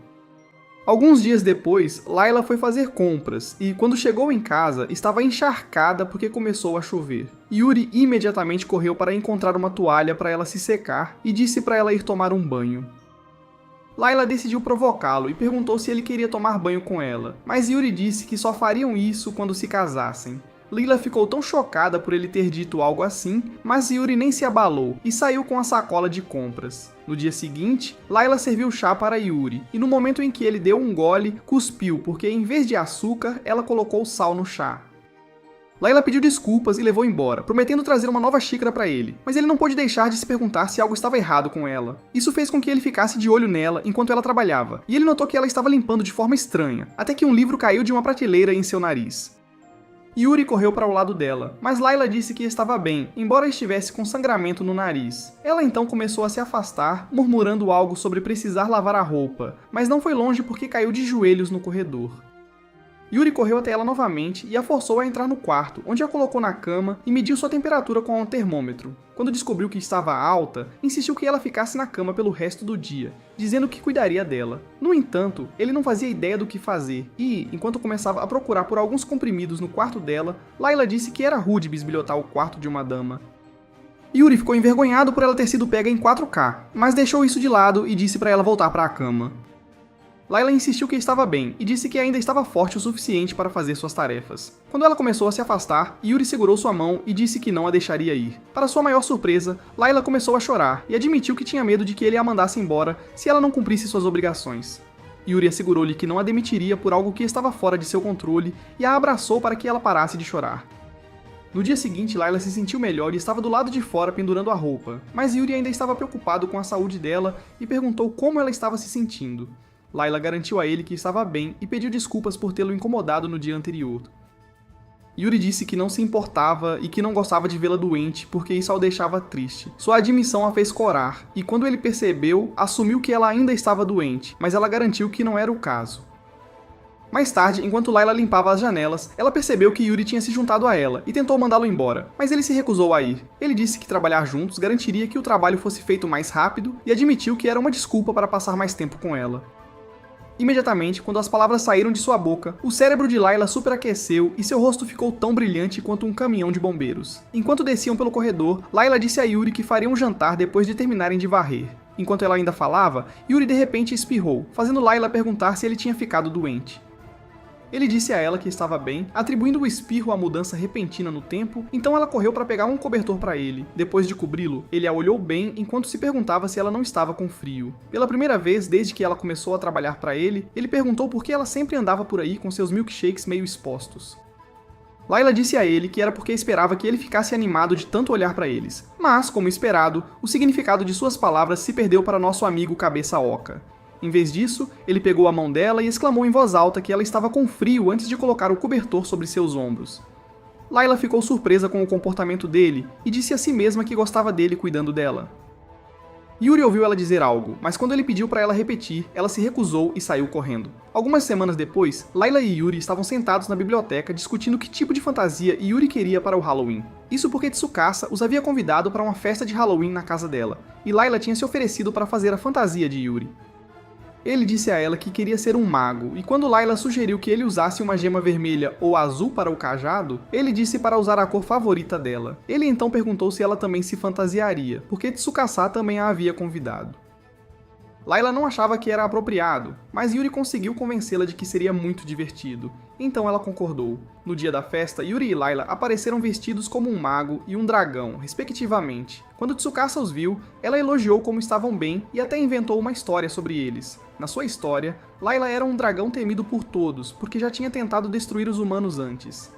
Alguns dias depois, Layla foi fazer compras e, quando chegou em casa, estava encharcada porque começou a chover. Yuri imediatamente correu para encontrar uma toalha para ela se secar e disse para ela ir tomar um banho. Layla decidiu provocá-lo e perguntou se ele queria tomar banho com ela, mas Yuri disse que só fariam isso quando se casassem. Lila ficou tão chocada por ele ter dito algo assim, mas Yuri nem se abalou e saiu com a sacola de compras. No dia seguinte, Layla serviu chá para Yuri, e no momento em que ele deu um gole, cuspiu porque em vez de açúcar, ela colocou sal no chá. Layla pediu desculpas e levou embora, prometendo trazer uma nova xícara para ele, mas ele não pôde deixar de se perguntar se algo estava errado com ela. Isso fez com que ele ficasse de olho nela enquanto ela trabalhava, e ele notou que ela estava limpando de forma estranha, até que um livro caiu de uma prateleira em seu nariz. Yuri correu para o lado dela, mas Layla disse que estava bem, embora estivesse com sangramento no nariz. Ela então começou a se afastar, murmurando algo sobre precisar lavar a roupa, mas não foi longe porque caiu de joelhos no corredor. Yuri correu até ela novamente e a forçou a entrar no quarto, onde a colocou na cama e mediu sua temperatura com um termômetro. Quando descobriu que estava alta, insistiu que ela ficasse na cama pelo resto do dia, dizendo que cuidaria dela. No entanto, ele não fazia ideia do que fazer e, enquanto começava a procurar por alguns comprimidos no quarto dela, Layla disse que era rude bisbilhotar o quarto de uma dama. Yuri ficou envergonhado por ela ter sido pega em 4K, mas deixou isso de lado e disse para ela voltar para a cama. Layla insistiu que estava bem e disse que ainda estava forte o suficiente para fazer suas tarefas. Quando ela começou a se afastar, Yuri segurou sua mão e disse que não a deixaria ir. Para sua maior surpresa, Layla começou a chorar e admitiu que tinha medo de que ele a mandasse embora se ela não cumprisse suas obrigações. Yuri assegurou-lhe que não a demitiria por algo que estava fora de seu controle e a abraçou para que ela parasse de chorar. No dia seguinte, Layla se sentiu melhor e estava do lado de fora pendurando a roupa, mas Yuri ainda estava preocupado com a saúde dela e perguntou como ela estava se sentindo. Layla garantiu a ele que estava bem e pediu desculpas por tê-lo incomodado no dia anterior. Yuri disse que não se importava e que não gostava de vê-la doente porque isso a deixava triste. Sua admissão a fez corar, e quando ele percebeu, assumiu que ela ainda estava doente, mas ela garantiu que não era o caso. Mais tarde, enquanto Layla limpava as janelas, ela percebeu que Yuri tinha se juntado a ela e tentou mandá-lo embora, mas ele se recusou a ir. Ele disse que trabalhar juntos garantiria que o trabalho fosse feito mais rápido e admitiu que era uma desculpa para passar mais tempo com ela. Imediatamente, quando as palavras saíram de sua boca, o cérebro de Layla superaqueceu e seu rosto ficou tão brilhante quanto um caminhão de bombeiros. Enquanto desciam pelo corredor, Layla disse a Yuri que faria um jantar depois de terminarem de varrer. Enquanto ela ainda falava, Yuri de repente espirrou, fazendo Layla perguntar se ele tinha ficado doente. Ele disse a ela que estava bem, atribuindo o espirro à mudança repentina no tempo, então ela correu para pegar um cobertor para ele. Depois de cobri-lo, ele a olhou bem enquanto se perguntava se ela não estava com frio. Pela primeira vez desde que ela começou a trabalhar para ele, ele perguntou por que ela sempre andava por aí com seus milkshakes meio expostos. Layla disse a ele que era porque esperava que ele ficasse animado de tanto olhar para eles, mas, como esperado, o significado de suas palavras se perdeu para nosso amigo Cabeça Oca. Em vez disso, ele pegou a mão dela e exclamou em voz alta que ela estava com frio antes de colocar o cobertor sobre seus ombros. Layla ficou surpresa com o comportamento dele e disse a si mesma que gostava dele cuidando dela. Yuri ouviu ela dizer algo, mas quando ele pediu para ela repetir, ela se recusou e saiu correndo. Algumas semanas depois, Layla e Yuri estavam sentados na biblioteca discutindo que tipo de fantasia Yuri queria para o Halloween. Isso porque Tsukasa os havia convidado para uma festa de Halloween na casa dela, e Layla tinha se oferecido para fazer a fantasia de Yuri. Ele disse a ela que queria ser um mago, e quando Layla sugeriu que ele usasse uma gema vermelha ou azul para o cajado, ele disse para usar a cor favorita dela. Ele então perguntou se ela também se fantasiaria, porque Tsukasa também a havia convidado. Layla não achava que era apropriado, mas Yuri conseguiu convencê-la de que seria muito divertido, então ela concordou. No dia da festa, Yuri e Layla apareceram vestidos como um mago e um dragão, respectivamente. Quando Tsukasa os viu, ela elogiou como estavam bem e até inventou uma história sobre eles. Na sua história, Layla era um dragão temido por todos, porque já tinha tentado destruir os humanos antes.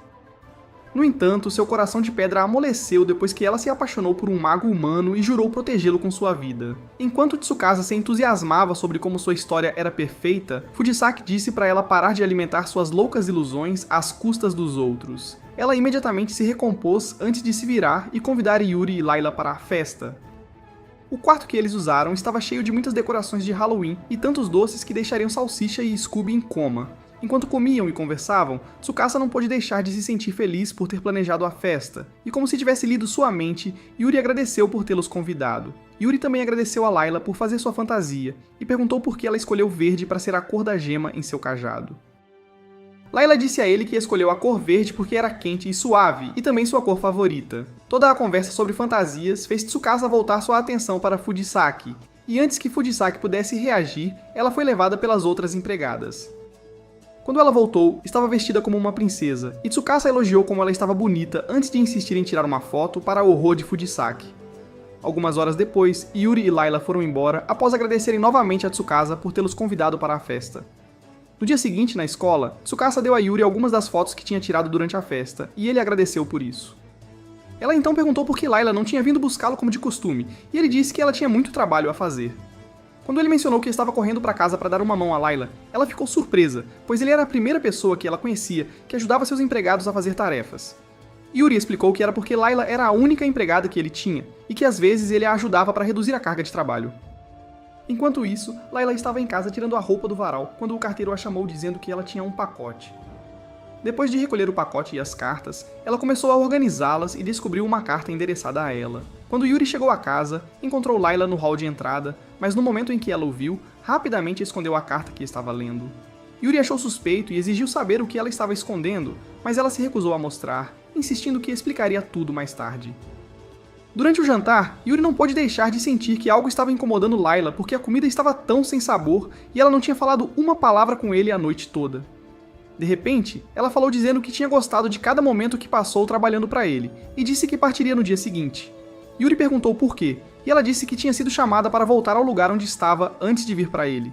No entanto, seu coração de pedra amoleceu depois que ela se apaixonou por um mago humano e jurou protegê-lo com sua vida. Enquanto Tsukasa se entusiasmava sobre como sua história era perfeita, Fujisaki disse para ela parar de alimentar suas loucas ilusões às custas dos outros. Ela imediatamente se recompôs antes de se virar e convidar Yuri e Layla para a festa. O quarto que eles usaram estava cheio de muitas decorações de Halloween e tantos doces que deixariam Salsicha e Scooby em coma. Enquanto comiam e conversavam, Tsukasa não pôde deixar de se sentir feliz por ter planejado a festa, e como se tivesse lido sua mente, Yuri agradeceu por tê-los convidado. Yuri também agradeceu a Layla por fazer sua fantasia, e perguntou por que ela escolheu verde para ser a cor da gema em seu cajado. Layla disse a ele que escolheu a cor verde porque era quente e suave, e também sua cor favorita. Toda a conversa sobre fantasias fez Tsukasa voltar sua atenção para Fujisaki, e antes que Fujisaki pudesse reagir, ela foi levada pelas outras empregadas. Quando ela voltou, estava vestida como uma princesa, e Tsukasa elogiou como ela estava bonita antes de insistir em tirar uma foto para o horror de Fujisaki. Algumas horas depois, Yuri e Layla foram embora após agradecerem novamente a Tsukasa por tê-los convidado para a festa. No dia seguinte, na escola, Tsukasa deu a Yuri algumas das fotos que tinha tirado durante a festa, e ele agradeceu por isso. Ela então perguntou por que Layla não tinha vindo buscá-lo como de costume, e ele disse que ela tinha muito trabalho a fazer. Quando ele mencionou que estava correndo para casa para dar uma mão a Layla, ela ficou surpresa, pois ele era a primeira pessoa que ela conhecia que ajudava seus empregados a fazer tarefas. Yuri explicou que era porque Layla era a única empregada que ele tinha, e que às vezes ele a ajudava para reduzir a carga de trabalho. Enquanto isso, Layla estava em casa tirando a roupa do varal, quando o carteiro a chamou dizendo que ela tinha um pacote. Depois de recolher o pacote e as cartas, ela começou a organizá-las e descobriu uma carta endereçada a ela. Quando Yuri chegou à casa, encontrou Layla no hall de entrada, mas no momento em que ela o viu, rapidamente escondeu a carta que estava lendo. Yuri achou suspeito e exigiu saber o que ela estava escondendo, mas ela se recusou a mostrar, insistindo que explicaria tudo mais tarde. Durante o jantar, Yuri não pôde deixar de sentir que algo estava incomodando Layla porque a comida estava tão sem sabor e ela não tinha falado uma palavra com ele a noite toda. De repente, ela falou dizendo que tinha gostado de cada momento que passou trabalhando para ele e disse que partiria no dia seguinte. Yuri perguntou por quê, e ela disse que tinha sido chamada para voltar ao lugar onde estava antes de vir para ele.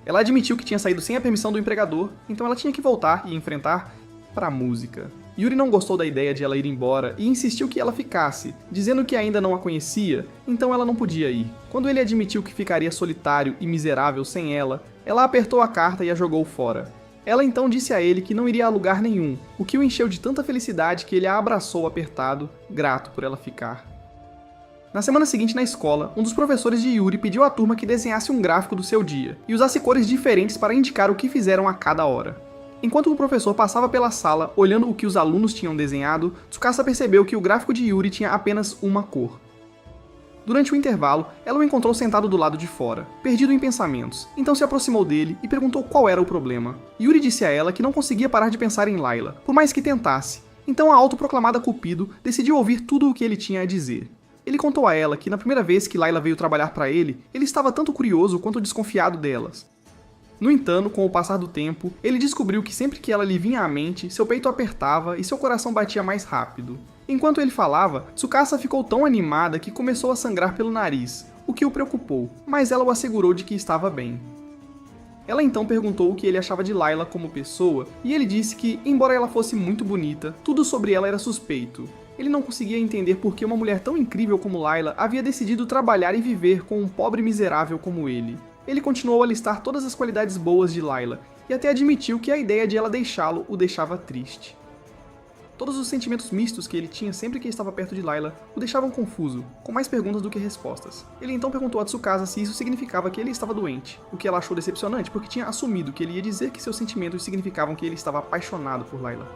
Ela admitiu que tinha saído sem a permissão do empregador, então ela tinha que voltar e enfrentar para a música. Yuri não gostou da ideia de ela ir embora e insistiu que ela ficasse, dizendo que ainda não a conhecia, então ela não podia ir. Quando ele admitiu que ficaria solitário e miserável sem ela, ela apertou a carta e a jogou fora. Ela então disse a ele que não iria a lugar nenhum, o que o encheu de tanta felicidade que ele a abraçou apertado, grato por ela ficar. Na semana seguinte na escola, um dos professores de Yuri pediu à turma que desenhasse um gráfico do seu dia e usasse cores diferentes para indicar o que fizeram a cada hora. Enquanto o professor passava pela sala, olhando o que os alunos tinham desenhado, Tsukasa percebeu que o gráfico de Yuri tinha apenas uma cor. Durante o intervalo, ela o encontrou sentado do lado de fora, perdido em pensamentos, então se aproximou dele e perguntou qual era o problema. Yuri disse a ela que não conseguia parar de pensar em Layla, por mais que tentasse, então a autoproclamada Cupido decidiu ouvir tudo o que ele tinha a dizer. Ele contou a ela que na primeira vez que Layla veio trabalhar para ele estava tanto curioso quanto desconfiado delas. No entanto, com o passar do tempo, ele descobriu que sempre que ela lhe vinha à mente, seu peito apertava e seu coração batia mais rápido. Enquanto ele falava, Tsukasa ficou tão animada que começou a sangrar pelo nariz, o que o preocupou, mas ela o assegurou de que estava bem. Ela então perguntou o que ele achava de Layla como pessoa, e ele disse que, embora ela fosse muito bonita, tudo sobre ela era suspeito. Ele não conseguia entender por que uma mulher tão incrível como Layla havia decidido trabalhar e viver com um pobre miserável como ele. Ele continuou a listar todas as qualidades boas de Layla, e até admitiu que a ideia de ela deixá-lo o deixava triste. Todos os sentimentos mistos que ele tinha sempre que estava perto de Layla o deixavam confuso, com mais perguntas do que respostas. Ele então perguntou a Tsukasa se isso significava que ele estava doente, o que ela achou decepcionante porque tinha assumido que ele ia dizer que seus sentimentos significavam que ele estava apaixonado por Layla.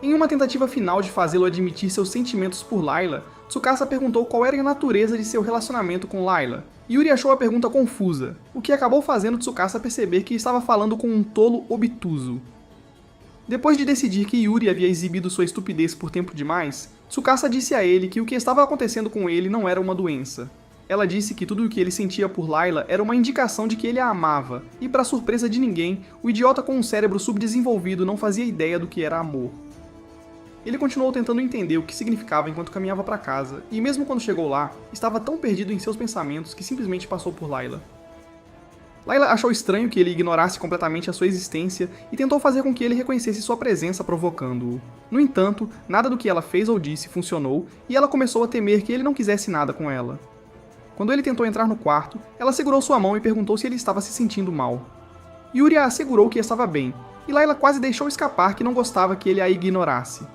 Em uma tentativa final de fazê-lo admitir seus sentimentos por Layla, Tsukasa perguntou qual era a natureza de seu relacionamento com Layla. Yuri achou a pergunta confusa, o que acabou fazendo Tsukasa perceber que estava falando com um tolo obtuso. Depois de decidir que Yuri havia exibido sua estupidez por tempo demais, Tsukasa disse a ele que o que estava acontecendo com ele não era uma doença. Ela disse que tudo o que ele sentia por Layla era uma indicação de que ele a amava, e para surpresa de ninguém, o idiota com um cérebro subdesenvolvido não fazia ideia do que era amor. Ele continuou tentando entender o que significava enquanto caminhava para casa, e mesmo quando chegou lá, estava tão perdido em seus pensamentos que simplesmente passou por Layla. Layla achou estranho que ele ignorasse completamente a sua existência e tentou fazer com que ele reconhecesse sua presença provocando-o. No entanto, nada do que ela fez ou disse funcionou, e ela começou a temer que ele não quisesse nada com ela. Quando ele tentou entrar no quarto, ela segurou sua mão e perguntou se ele estava se sentindo mal. Yuri a assegurou que estava bem, e Layla quase deixou escapar que não gostava que ele a ignorasse.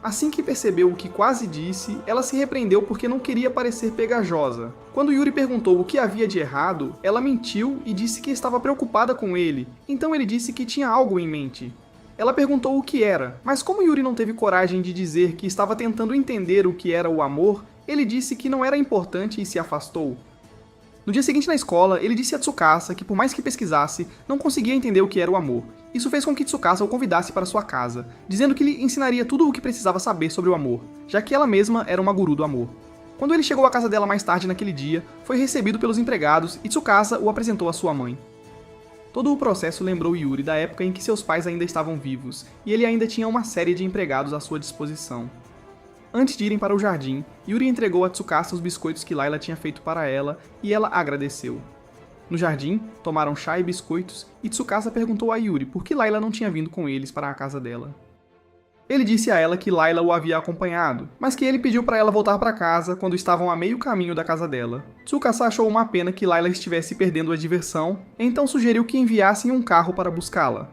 Assim que percebeu o que quase disse, ela se repreendeu porque não queria parecer pegajosa. Quando Yuri perguntou o que havia de errado, ela mentiu e disse que estava preocupada com ele, então ele disse que tinha algo em mente. Ela perguntou o que era, mas como Yuri não teve coragem de dizer que estava tentando entender o que era o amor, ele disse que não era importante e se afastou. No dia seguinte na escola, ele disse a Tsukasa que por mais que pesquisasse, não conseguia entender o que era o amor. Isso fez com que Tsukasa o convidasse para sua casa, dizendo que lhe ensinaria tudo o que precisava saber sobre o amor, já que ela mesma era uma guru do amor. Quando ele chegou à casa dela mais tarde naquele dia, foi recebido pelos empregados e Tsukasa o apresentou à sua mãe. Todo o processo lembrou Yuri da época em que seus pais ainda estavam vivos, e ele ainda tinha uma série de empregados à sua disposição. Antes de irem para o jardim, Yuri entregou a Tsukasa os biscoitos que Layla tinha feito para ela, e ela agradeceu. No jardim, tomaram chá e biscoitos, e Tsukasa perguntou a Yuri por que Layla não tinha vindo com eles para a casa dela. Ele disse a ela que Layla o havia acompanhado, mas que ele pediu para ela voltar para casa quando estavam a meio caminho da casa dela. Tsukasa achou uma pena que Layla estivesse perdendo a diversão, então sugeriu que enviassem um carro para buscá-la.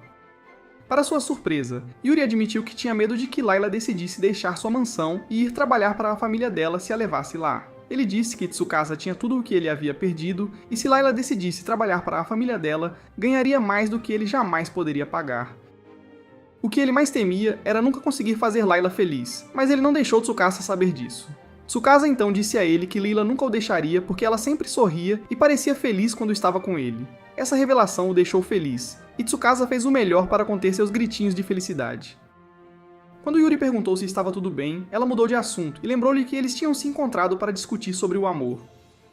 Para sua surpresa, Yuri admitiu que tinha medo de que Layla decidisse deixar sua mansão e ir trabalhar para a família dela se a levasse lá. Ele disse que Tsukasa tinha tudo o que ele havia perdido, e se Layla decidisse trabalhar para a família dela, ganharia mais do que ele jamais poderia pagar. O que ele mais temia era nunca conseguir fazer Layla feliz, mas ele não deixou Tsukasa saber disso. Tsukasa então disse a ele que Layla nunca o deixaria porque ela sempre sorria e parecia feliz quando estava com ele. Essa revelação o deixou feliz, e Tsukasa fez o melhor para conter seus gritinhos de felicidade. Quando Yuri perguntou se estava tudo bem, ela mudou de assunto e lembrou-lhe que eles tinham se encontrado para discutir sobre o amor.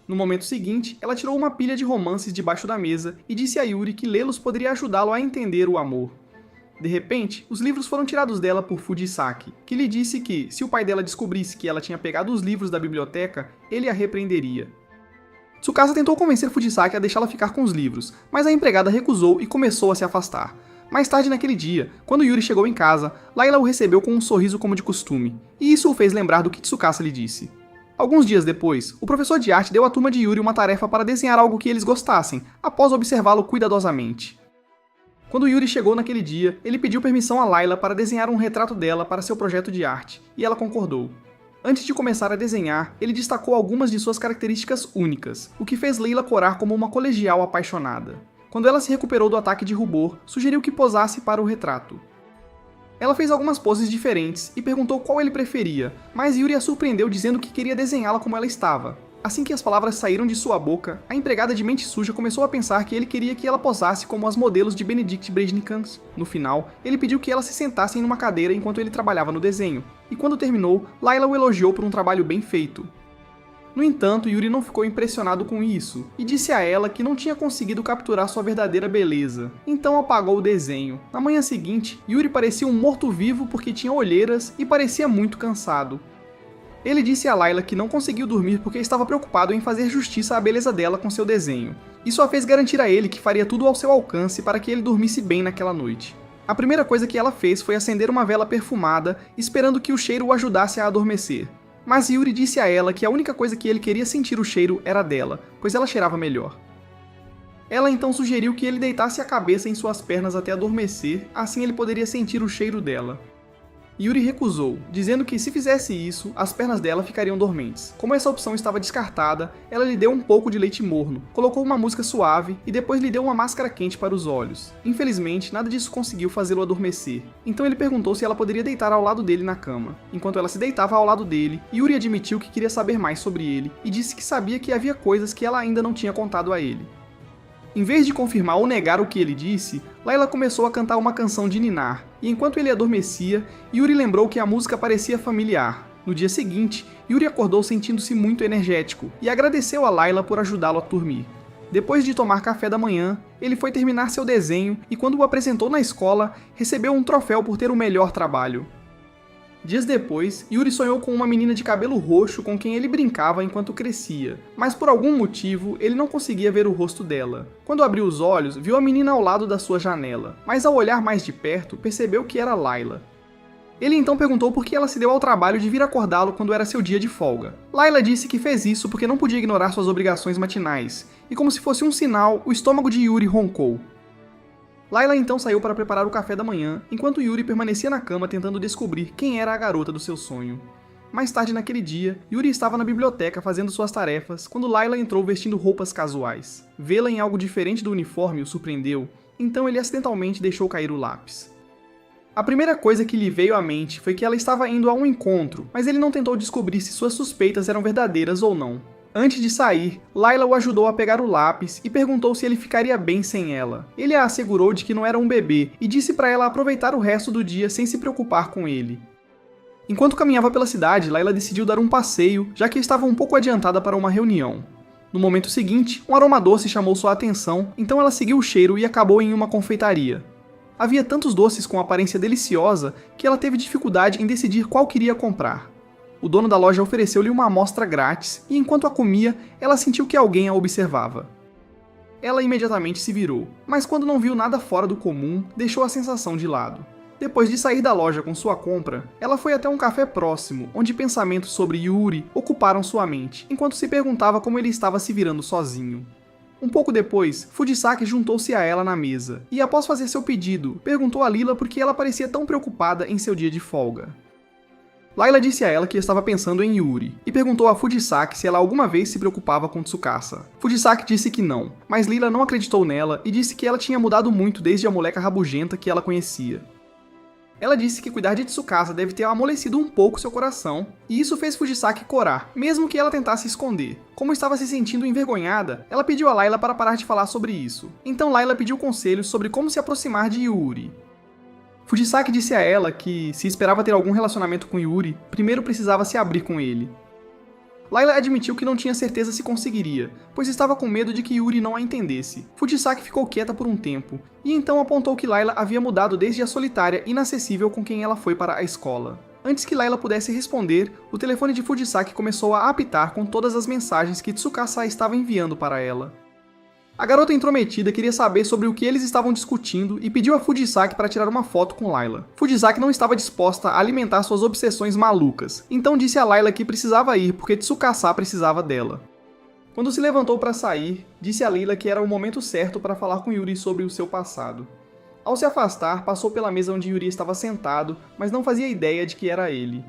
No momento seguinte, ela tirou uma pilha de romances debaixo da mesa e disse a Yuri que lê-los poderia ajudá-lo a entender o amor. De repente, os livros foram tirados dela por Fujisaki, que lhe disse que, se o pai dela descobrisse que ela tinha pegado os livros da biblioteca, ele a repreenderia. Tsukasa tentou convencer Fujisaki a deixá-la ficar com os livros, mas a empregada recusou e começou a se afastar. Mais tarde naquele dia, quando Yuri chegou em casa, Layla o recebeu com um sorriso como de costume, e isso o fez lembrar do que Tsukasa lhe disse. Alguns dias depois, o professor de arte deu à turma de Yuri uma tarefa para desenhar algo que eles gostassem, após observá-lo cuidadosamente. Quando Yuri chegou naquele dia, ele pediu permissão a Layla para desenhar um retrato dela para seu projeto de arte, e ela concordou. Antes de começar a desenhar, ele destacou algumas de suas características únicas, o que fez Layla corar como uma colegial apaixonada. Quando ela se recuperou do ataque de rubor, sugeriu que posasse para o retrato. Ela fez algumas poses diferentes e perguntou qual ele preferia, mas Yuri a surpreendeu dizendo que queria desenhá-la como ela estava. Assim que as palavras saíram de sua boca, a empregada de mente suja começou a pensar que ele queria que ela posasse como as modelos de Benedict Brejnikans. No final, ele pediu que ela se sentasse em uma cadeira enquanto ele trabalhava no desenho, e quando terminou, Layla o elogiou por um trabalho bem feito. No entanto, Yuri não ficou impressionado com isso, e disse a ela que não tinha conseguido capturar sua verdadeira beleza. Então apagou o desenho. Na manhã seguinte, Yuri parecia um morto-vivo porque tinha olheiras e parecia muito cansado. Ele disse a Layla que não conseguiu dormir porque estava preocupado em fazer justiça à beleza dela com seu desenho. Isso a fez garantir a ele que faria tudo ao seu alcance para que ele dormisse bem naquela noite. A primeira coisa que ela fez foi acender uma vela perfumada, esperando que o cheiro o ajudasse a adormecer. Mas Yuri disse a ela que a única coisa que ele queria sentir o cheiro era dela, pois ela cheirava melhor. Ela então sugeriu que ele deitasse a cabeça em suas pernas até adormecer, assim ele poderia sentir o cheiro dela. Yuri recusou, dizendo que se fizesse isso, as pernas dela ficariam dormentes. Como essa opção estava descartada, ela lhe deu um pouco de leite morno, colocou uma música suave e depois lhe deu uma máscara quente para os olhos. Infelizmente, nada disso conseguiu fazê-lo adormecer. Então ele perguntou se ela poderia deitar ao lado dele na cama. Enquanto ela se deitava ao lado dele, Yuri admitiu que queria saber mais sobre ele e disse que sabia que havia coisas que ela ainda não tinha contado a ele. Em vez de confirmar ou negar o que ele disse, Layla começou a cantar uma canção de ninar, e enquanto ele adormecia, Yuri lembrou que a música parecia familiar. No dia seguinte, Yuri acordou sentindo-se muito energético, e agradeceu a Layla por ajudá-lo a dormir. Depois de tomar café da manhã, ele foi terminar seu desenho e quando o apresentou na escola, recebeu um troféu por ter o melhor trabalho. Dias depois, Yuri sonhou com uma menina de cabelo roxo com quem ele brincava enquanto crescia, mas por algum motivo ele não conseguia ver o rosto dela. Quando abriu os olhos, viu a menina ao lado da sua janela, mas ao olhar mais de perto, percebeu que era Layla. Ele então perguntou por que ela se deu ao trabalho de vir acordá-lo quando era seu dia de folga. Layla disse que fez isso porque não podia ignorar suas obrigações matinais, e como se fosse um sinal, o estômago de Yuri roncou. Layla então saiu para preparar o café da manhã, enquanto Yuri permanecia na cama tentando descobrir quem era a garota do seu sonho. Mais tarde naquele dia, Yuri estava na biblioteca fazendo suas tarefas, quando Layla entrou vestindo roupas casuais. Vê-la em algo diferente do uniforme o surpreendeu, então ele acidentalmente deixou cair o lápis. A primeira coisa que lhe veio à mente foi que ela estava indo a um encontro, mas ele não tentou descobrir se suas suspeitas eram verdadeiras ou não. Antes de sair, Layla o ajudou a pegar o lápis e perguntou se ele ficaria bem sem ela. Ele a assegurou de que não era um bebê e disse para ela aproveitar o resto do dia sem se preocupar com ele. Enquanto caminhava pela cidade, Layla decidiu dar um passeio, já que estava um pouco adiantada para uma reunião. No momento seguinte, um aromadoce chamou sua atenção, então ela seguiu o cheiro e acabou em uma confeitaria. Havia tantos doces com aparência deliciosa que ela teve dificuldade em decidir qual queria comprar. O dono da loja ofereceu-lhe uma amostra grátis e enquanto a comia, ela sentiu que alguém a observava. Ela imediatamente se virou, mas quando não viu nada fora do comum, deixou a sensação de lado. Depois de sair da loja com sua compra, ela foi até um café próximo, onde pensamentos sobre Yuri ocuparam sua mente, enquanto se perguntava como ele estava se virando sozinho. Um pouco depois, Fujisaki juntou-se a ela na mesa, e após fazer seu pedido, perguntou a Lila por que ela parecia tão preocupada em seu dia de folga. Layla disse a ela que estava pensando em Yuri, e perguntou a Fujisaki se ela alguma vez se preocupava com Tsukasa. Fujisaki disse que não, mas Lila não acreditou nela e disse que ela tinha mudado muito desde a moleca rabugenta que ela conhecia. Ela disse que cuidar de Tsukasa deve ter amolecido um pouco seu coração, e isso fez Fujisaki corar, mesmo que ela tentasse esconder. Como estava se sentindo envergonhada, ela pediu a Layla para parar de falar sobre isso. Então Layla pediu conselhos sobre como se aproximar de Yuri. Fujisaki disse a ela que, se esperava ter algum relacionamento com Yuri, primeiro precisava se abrir com ele. Layla admitiu que não tinha certeza se conseguiria, pois estava com medo de que Yuri não a entendesse. Fujisaki ficou quieta por um tempo, e então apontou que Layla havia mudado desde a solitária e inacessível com quem ela foi para a escola. Antes que Layla pudesse responder, o telefone de Fujisaki começou a apitar com todas as mensagens que Tsukasa estava enviando para ela. A garota intrometida queria saber sobre o que eles estavam discutindo e pediu a Fujisaki para tirar uma foto com Layla. Fujisaki não estava disposta a alimentar suas obsessões malucas, então disse a Layla que precisava ir porque Tsukasa precisava dela. Quando se levantou para sair, disse a Layla que era o momento certo para falar com Yuri sobre o seu passado. Ao se afastar, passou pela mesa onde Yuri estava sentado, mas não fazia ideia de que era ele.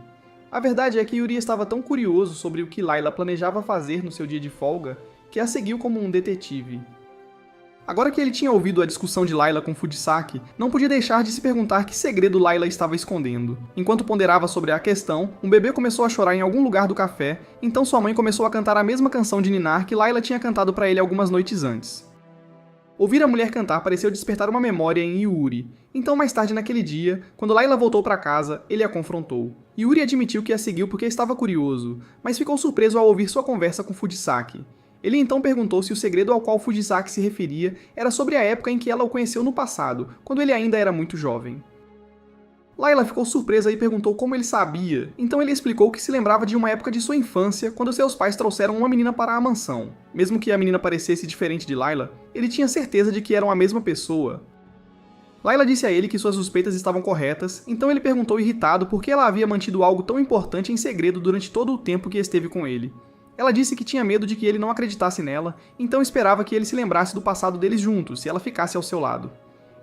A verdade é que Yuri estava tão curioso sobre o que Layla planejava fazer no seu dia de folga, que a seguiu como um detetive. Agora que ele tinha ouvido a discussão de Layla com Fujisaki, não podia deixar de se perguntar que segredo Layla estava escondendo. Enquanto ponderava sobre a questão, um bebê começou a chorar em algum lugar do café, então sua mãe começou a cantar a mesma canção de ninar que Layla tinha cantado para ele algumas noites antes. Ouvir a mulher cantar pareceu despertar uma memória em Yuri, então mais tarde naquele dia, quando Layla voltou para casa, ele a confrontou. Yuri admitiu que a seguiu porque estava curioso, mas ficou surpreso ao ouvir sua conversa com Fujisaki. Ele então perguntou se o segredo ao qual Fujisaki se referia era sobre a época em que ela o conheceu no passado, quando ele ainda era muito jovem. Layla ficou surpresa e perguntou como ele sabia, então ele explicou que se lembrava de uma época de sua infância, quando seus pais trouxeram uma menina para a mansão. Mesmo que a menina parecesse diferente de Layla, ele tinha certeza de que eram a mesma pessoa. Layla disse a ele que suas suspeitas estavam corretas, então ele perguntou irritado por que ela havia mantido algo tão importante em segredo durante todo o tempo que esteve com ele. Ela disse que tinha medo de que ele não acreditasse nela, então esperava que ele se lembrasse do passado deles juntos, se ela ficasse ao seu lado.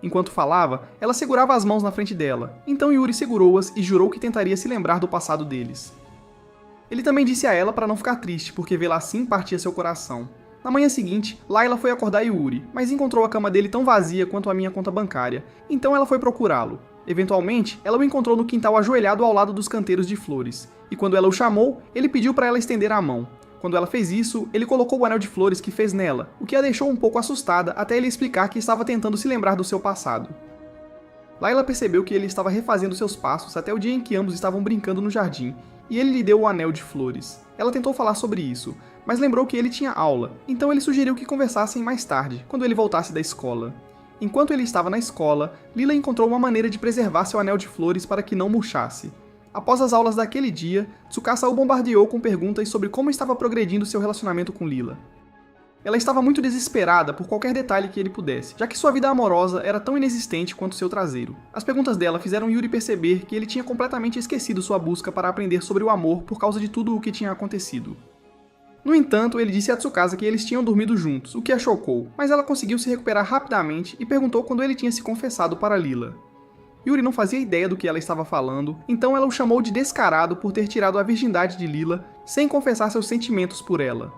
Enquanto falava, ela segurava as mãos na frente dela, então Yuri segurou-as e jurou que tentaria se lembrar do passado deles. Ele também disse a ela para não ficar triste, porque vê-la assim partia seu coração. Na manhã seguinte, Layla foi acordar Yuri, mas encontrou a cama dele tão vazia quanto a minha conta bancária, então ela foi procurá-lo. Eventualmente, ela o encontrou no quintal ajoelhado ao lado dos canteiros de flores, e quando ela o chamou, ele pediu para ela estender a mão. Quando ela fez isso, ele colocou o anel de flores que fez nela, o que a deixou um pouco assustada até ele explicar que estava tentando se lembrar do seu passado. Layla percebeu que ele estava refazendo seus passos até o dia em que ambos estavam brincando no jardim, e ele lhe deu o anel de flores. Ela tentou falar sobre isso, mas lembrou que ele tinha aula, então ele sugeriu que conversassem mais tarde, quando ele voltasse da escola. Enquanto ele estava na escola, Lila encontrou uma maneira de preservar seu anel de flores para que não murchasse. Após as aulas daquele dia, Tsukasa o bombardeou com perguntas sobre como estava progredindo seu relacionamento com Lila. Ela estava muito desesperada por qualquer detalhe que ele pudesse, já que sua vida amorosa era tão inexistente quanto seu traseiro. As perguntas dela fizeram Yuri perceber que ele tinha completamente esquecido sua busca para aprender sobre o amor por causa de tudo o que tinha acontecido. No entanto, ele disse a Tsukasa que eles tinham dormido juntos, o que a chocou, mas ela conseguiu se recuperar rapidamente e perguntou quando ele tinha se confessado para Lila. Yuri não fazia ideia do que ela estava falando, então ela o chamou de descarado por ter tirado a virgindade de Lila sem confessar seus sentimentos por ela.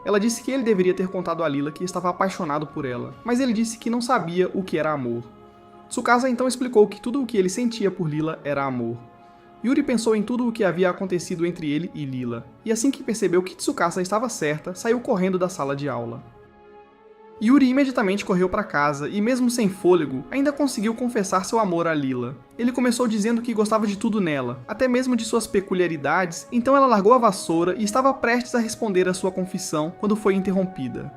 Ela disse que ele deveria ter contado a Lila que estava apaixonado por ela, mas ele disse que não sabia o que era amor. Tsukasa então explicou que tudo o que ele sentia por Lila era amor. Yuri pensou em tudo o que havia acontecido entre ele e Lila, e assim que percebeu que Tsukasa estava certa, saiu correndo da sala de aula. Yuri imediatamente correu para casa e, mesmo sem fôlego, ainda conseguiu confessar seu amor a Lila. Ele começou dizendo que gostava de tudo nela, até mesmo de suas peculiaridades, então ela largou a vassoura e estava prestes a responder a sua confissão quando foi interrompida.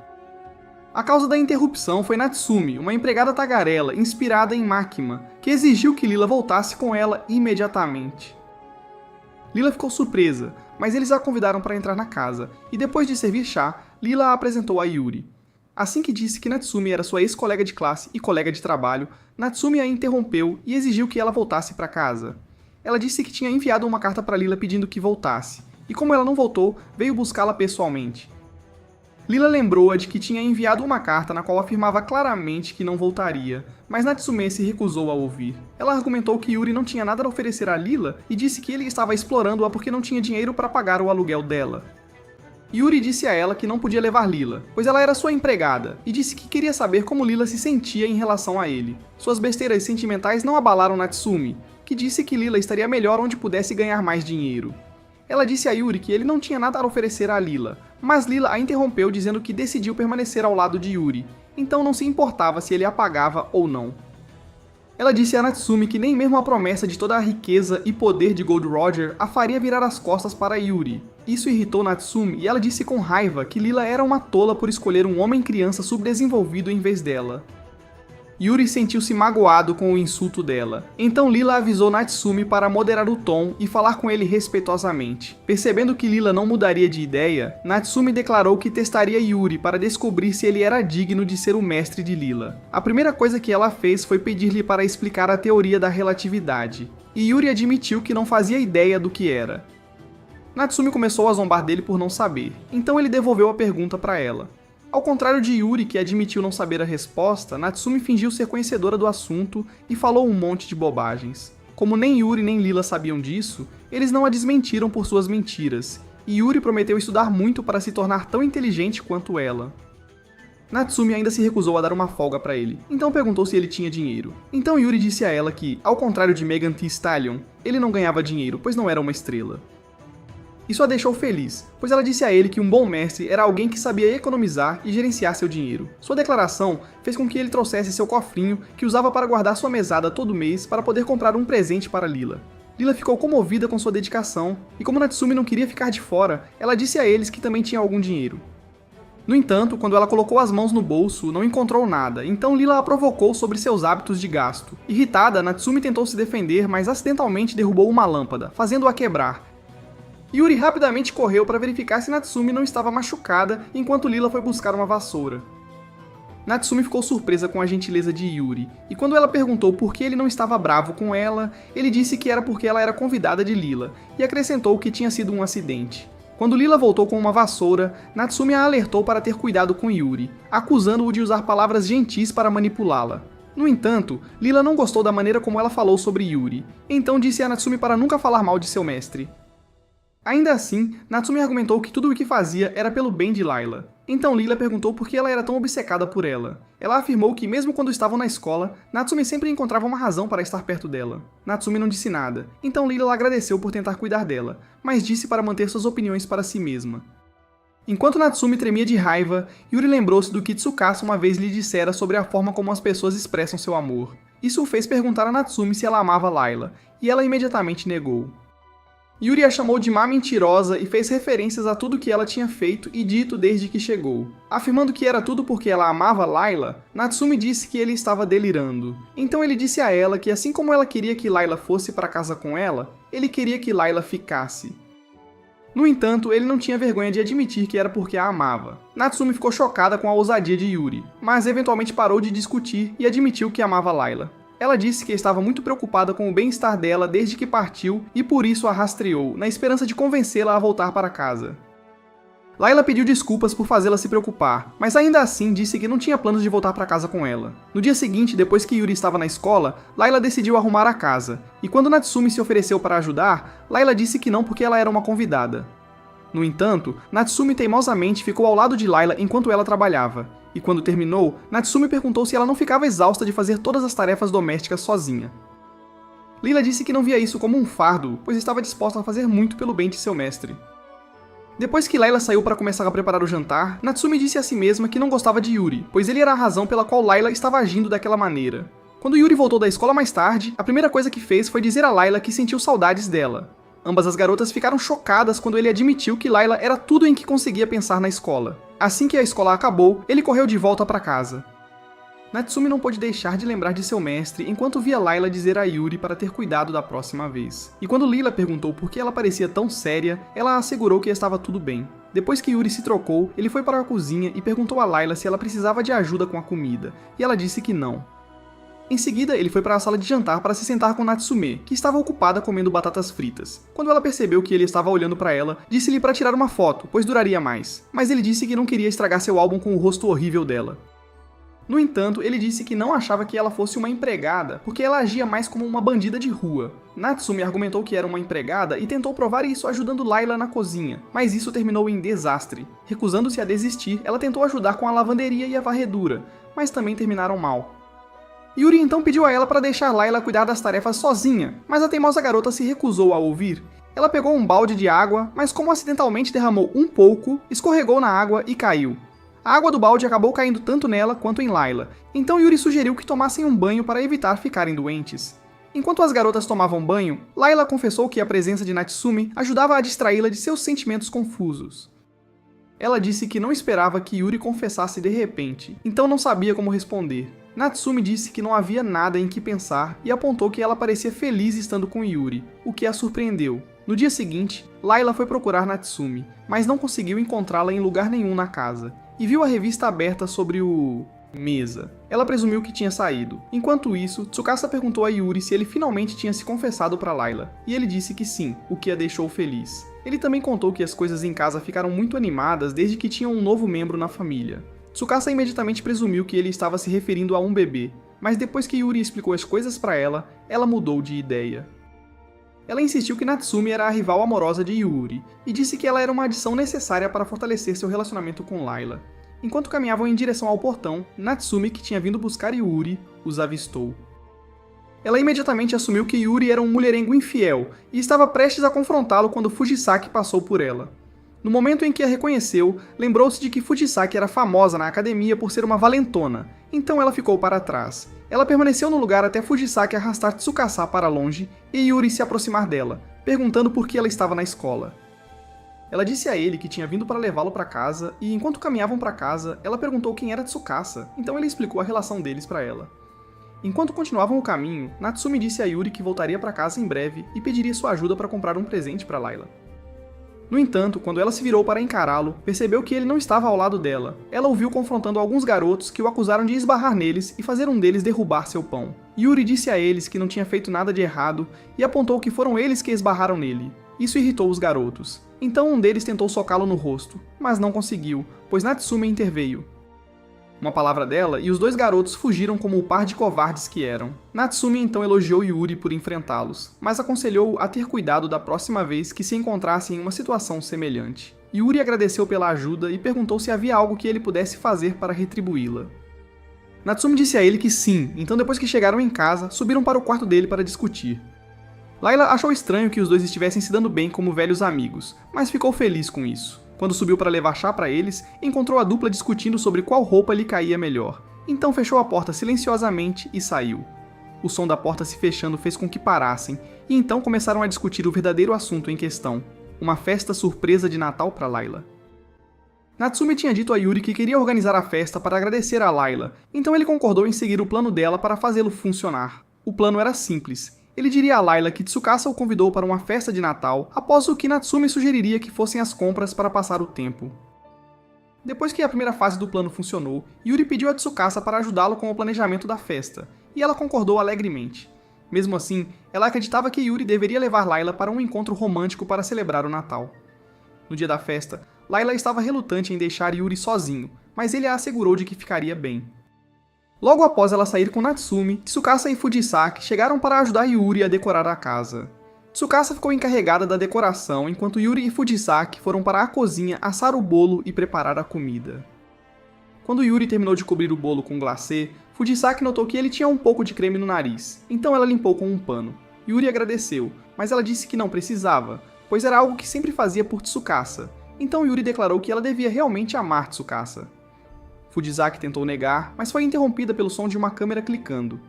A causa da interrupção foi Natsumi, uma empregada tagarela inspirada em Makima, que exigiu que Lila voltasse com ela imediatamente. Lila ficou surpresa, mas eles a convidaram para entrar na casa, e depois de servir chá, Lila a apresentou a Yuri. Assim que disse que Natsumi era sua ex-colega de classe e colega de trabalho, Natsumi a interrompeu e exigiu que ela voltasse para casa. Ela disse que tinha enviado uma carta para Lila pedindo que voltasse, e como ela não voltou, veio buscá-la pessoalmente. Lila lembrou-a de que tinha enviado uma carta na qual afirmava claramente que não voltaria, mas Natsume se recusou a ouvir. Ela argumentou que Yuri não tinha nada a oferecer a Lila e disse que ele estava explorando-a porque não tinha dinheiro para pagar o aluguel dela. Yuri disse a ela que não podia levar Lila, pois ela era sua empregada, e disse que queria saber como Lila se sentia em relação a ele. Suas besteiras sentimentais não abalaram Natsumi, que disse que Lila estaria melhor onde pudesse ganhar mais dinheiro. Ela disse a Yuri que ele não tinha nada a oferecer a Lila, mas Lila a interrompeu dizendo que decidiu permanecer ao lado de Yuri, então não se importava se ele a pagava ou não. Ela disse a Natsumi que nem mesmo a promessa de toda a riqueza e poder de Gold Roger a faria virar as costas para Yuri. Isso irritou Natsumi e ela disse com raiva que Lila era uma tola por escolher um homem-criança subdesenvolvido em vez dela. Yuri sentiu-se magoado com o insulto dela, então Lila avisou Natsumi para moderar o tom e falar com ele respeitosamente. Percebendo que Lila não mudaria de ideia, Natsumi declarou que testaria Yuri para descobrir se ele era digno de ser o mestre de Lila. A primeira coisa que ela fez foi pedir-lhe para explicar a teoria da relatividade, e Yuri admitiu que não fazia ideia do que era. Natsumi começou a zombar dele por não saber, então ele devolveu a pergunta para ela. Ao contrário de Yuri, que admitiu não saber a resposta, Natsumi fingiu ser conhecedora do assunto e falou um monte de bobagens. Como nem Yuri nem Lila sabiam disso, eles não a desmentiram por suas mentiras, e Yuri prometeu estudar muito para se tornar tão inteligente quanto ela. Natsumi ainda se recusou a dar uma folga para ele, então perguntou se ele tinha dinheiro. Então Yuri disse a ela que, ao contrário de Megan Thee Stallion, ele não ganhava dinheiro, pois não era uma estrela. Isso a deixou feliz, pois ela disse a ele que um bom mestre era alguém que sabia economizar e gerenciar seu dinheiro. Sua declaração fez com que ele trouxesse seu cofrinho, que usava para guardar sua mesada todo mês para poder comprar um presente para Lila. Lila ficou comovida com sua dedicação, e como Natsumi não queria ficar de fora, ela disse a eles que também tinha algum dinheiro. No entanto, quando ela colocou as mãos no bolso, não encontrou nada, então Lila a provocou sobre seus hábitos de gasto. Irritada, Natsumi tentou se defender, mas acidentalmente derrubou uma lâmpada, fazendo-a quebrar. Yuri rapidamente correu para verificar se Natsumi não estava machucada, enquanto Lila foi buscar uma vassoura. Natsumi ficou surpresa com a gentileza de Yuri, e quando ela perguntou por que ele não estava bravo com ela, ele disse que era porque ela era convidada de Lila, e acrescentou que tinha sido um acidente. Quando Lila voltou com uma vassoura, Natsumi a alertou para ter cuidado com Yuri, acusando-o de usar palavras gentis para manipulá-la. No entanto, Lila não gostou da maneira como ela falou sobre Yuri, então disse a Natsumi para nunca falar mal de seu mestre. Ainda assim, Natsumi argumentou que tudo o que fazia era pelo bem de Layla. Então Lila perguntou por que ela era tão obcecada por ela. Ela afirmou que mesmo quando estavam na escola, Natsumi sempre encontrava uma razão para estar perto dela. Natsumi não disse nada, então Lila agradeceu por tentar cuidar dela, mas disse para manter suas opiniões para si mesma. Enquanto Natsumi tremia de raiva, Yuri lembrou-se do que Tsukasa uma vez lhe dissera sobre a forma como as pessoas expressam seu amor. Isso o fez perguntar a Natsumi se ela amava Layla, e ela imediatamente negou. Yuri a chamou de má mentirosa e fez referências a tudo que ela tinha feito e dito desde que chegou. Afirmando que era tudo porque ela amava Layla, Natsumi disse que ele estava delirando. Então ele disse a ela que assim como ela queria que Layla fosse para casa com ela, ele queria que Layla ficasse. No entanto, ele não tinha vergonha de admitir que era porque a amava. Natsumi ficou chocada com a ousadia de Yuri, mas eventualmente parou de discutir e admitiu que amava Layla. Ela disse que estava muito preocupada com o bem-estar dela desde que partiu e por isso a rastreou, na esperança de convencê-la a voltar para casa. Layla pediu desculpas por fazê-la se preocupar, mas ainda assim disse que não tinha planos de voltar para casa com ela. No dia seguinte, depois que Yuri estava na escola, Layla decidiu arrumar a casa, e quando Natsumi se ofereceu para ajudar, Layla disse que não porque ela era uma convidada. No entanto, Natsumi teimosamente ficou ao lado de Layla enquanto ela trabalhava, e quando terminou, Natsumi perguntou se ela não ficava exausta de fazer todas as tarefas domésticas sozinha. Lila disse que não via isso como um fardo, pois estava disposta a fazer muito pelo bem de seu mestre. Depois que Layla saiu para começar a preparar o jantar, Natsumi disse a si mesma que não gostava de Yuri, pois ele era a razão pela qual Layla estava agindo daquela maneira. Quando Yuri voltou da escola mais tarde, a primeira coisa que fez foi dizer a Layla que sentiu saudades dela. Ambas as garotas ficaram chocadas quando ele admitiu que Layla era tudo em que conseguia pensar na escola. Assim que a escola acabou, ele correu de volta para casa. Natsumi não pôde deixar de lembrar de seu mestre enquanto via Layla dizer a Yuri para ter cuidado da próxima vez. E quando Lila perguntou por que ela parecia tão séria, ela assegurou que estava tudo bem. Depois que Yuri se trocou, ele foi para a cozinha e perguntou a Layla se ela precisava de ajuda com a comida, e ela disse que não. Em seguida, ele foi para a sala de jantar para se sentar com Natsume, que estava ocupada comendo batatas fritas. Quando ela percebeu que ele estava olhando para ela, disse-lhe para tirar uma foto, pois duraria mais. Mas ele disse que não queria estragar seu álbum com o rosto horrível dela. No entanto, ele disse que não achava que ela fosse uma empregada, porque ela agia mais como uma bandida de rua. Natsumi argumentou que era uma empregada e tentou provar isso ajudando Layla na cozinha, mas isso terminou em desastre. Recusando-se a desistir, ela tentou ajudar com a lavanderia e a varredura, mas também terminaram mal. Yuri então pediu a ela para deixar Layla cuidar das tarefas sozinha, mas a teimosa garota se recusou a ouvir. Ela pegou um balde de água, mas como acidentalmente derramou um pouco, escorregou na água e caiu. A água do balde acabou caindo tanto nela quanto em Layla, então Yuri sugeriu que tomassem um banho para evitar ficarem doentes. Enquanto as garotas tomavam banho, Layla confessou que a presença de Natsumi ajudava a distraí-la de seus sentimentos confusos. Ela disse que não esperava que Yuri confessasse de repente, então não sabia como responder. Natsumi disse que não havia nada em que pensar e apontou que ela parecia feliz estando com Yuri, o que a surpreendeu. No dia seguinte, Layla foi procurar Natsumi, mas não conseguiu encontrá-la em lugar nenhum na casa, e viu a revista aberta sobre o... mesa. Ela presumiu que tinha saído. Enquanto isso, Tsukasa perguntou a Yuri se ele finalmente tinha se confessado para Layla, e ele disse que sim, o que a deixou feliz. Ele também contou que as coisas em casa ficaram muito animadas desde que tinham um novo membro na família. Tsukasa imediatamente presumiu que ele estava se referindo a um bebê, mas depois que Yuri explicou as coisas para ela, ela mudou de ideia. Ela insistiu que Natsumi era a rival amorosa de Yuri, e disse que ela era uma adição necessária para fortalecer seu relacionamento com Layla. Enquanto caminhavam em direção ao portão, Natsumi, que tinha vindo buscar Yuri, os avistou. Ela imediatamente assumiu que Yuri era um mulherengo infiel, e estava prestes a confrontá-lo quando Fujisaki passou por ela. No momento em que a reconheceu, lembrou-se de que Fujisaki era famosa na academia por ser uma valentona, então ela ficou para trás. Ela permaneceu no lugar até Fujisaki arrastar Tsukasa para longe e Yuri se aproximar dela, perguntando por que ela estava na escola. Ela disse a ele que tinha vindo para levá-lo para casa e, enquanto caminhavam para casa, ela perguntou quem era Tsukasa, então ele explicou a relação deles para ela. Enquanto continuavam o caminho, Natsumi disse a Yuri que voltaria para casa em breve e pediria sua ajuda para comprar um presente para Layla. No entanto, quando ela se virou para encará-lo, percebeu que ele não estava ao lado dela. Ela o viu confrontando alguns garotos que o acusaram de esbarrar neles e fazer um deles derrubar seu pão. Yuri disse a eles que não tinha feito nada de errado e apontou que foram eles que esbarraram nele. Isso irritou os garotos. Então um deles tentou socá-lo no rosto, mas não conseguiu, pois Natsumi interveio. Uma palavra dela e os dois garotos fugiram como o par de covardes que eram. Natsumi então elogiou Yuri por enfrentá-los, mas aconselhou-o a ter cuidado da próxima vez que se encontrasse em uma situação semelhante. Yuri agradeceu pela ajuda e perguntou se havia algo que ele pudesse fazer para retribuí-la. Natsumi disse a ele que sim, então depois que chegaram em casa, subiram para o quarto dele para discutir. Layla achou estranho que os dois estivessem se dando bem como velhos amigos, mas ficou feliz com isso. Quando subiu para levar chá para eles, encontrou a dupla discutindo sobre qual roupa lhe caía melhor. Então fechou a porta silenciosamente e saiu. O som da porta se fechando fez com que parassem, e então começaram a discutir o verdadeiro assunto em questão, uma festa surpresa de Natal para Layla. Natsumi tinha dito a Yuri que queria organizar a festa para agradecer a Layla, então ele concordou em seguir o plano dela para fazê-lo funcionar. O plano era simples. Ele diria a Layla que Tsukasa o convidou para uma festa de Natal, após o que Natsumi sugeriria que fossem as compras para passar o tempo. Depois que a primeira fase do plano funcionou, Yuri pediu a Tsukasa para ajudá-lo com o planejamento da festa, e ela concordou alegremente. Mesmo assim, ela acreditava que Yuri deveria levar Layla para um encontro romântico para celebrar o Natal. No dia da festa, Layla estava relutante em deixar Yuri sozinho, mas ele a assegurou de que ficaria bem. Logo após ela sair com Natsumi, Tsukasa e Fujisaki chegaram para ajudar Yuri a decorar a casa. Tsukasa ficou encarregada da decoração, enquanto Yuri e Fujisaki foram para a cozinha assar o bolo e preparar a comida. Quando Yuri terminou de cobrir o bolo com glacê, Fujisaki notou que ele tinha um pouco de creme no nariz, então ela limpou com um pano. Yuri agradeceu, mas ela disse que não precisava, pois era algo que sempre fazia por Tsukasa. Então Yuri declarou que ela devia realmente amar Tsukasa. Fujisaki tentou negar, mas foi interrompida pelo som de uma câmera clicando.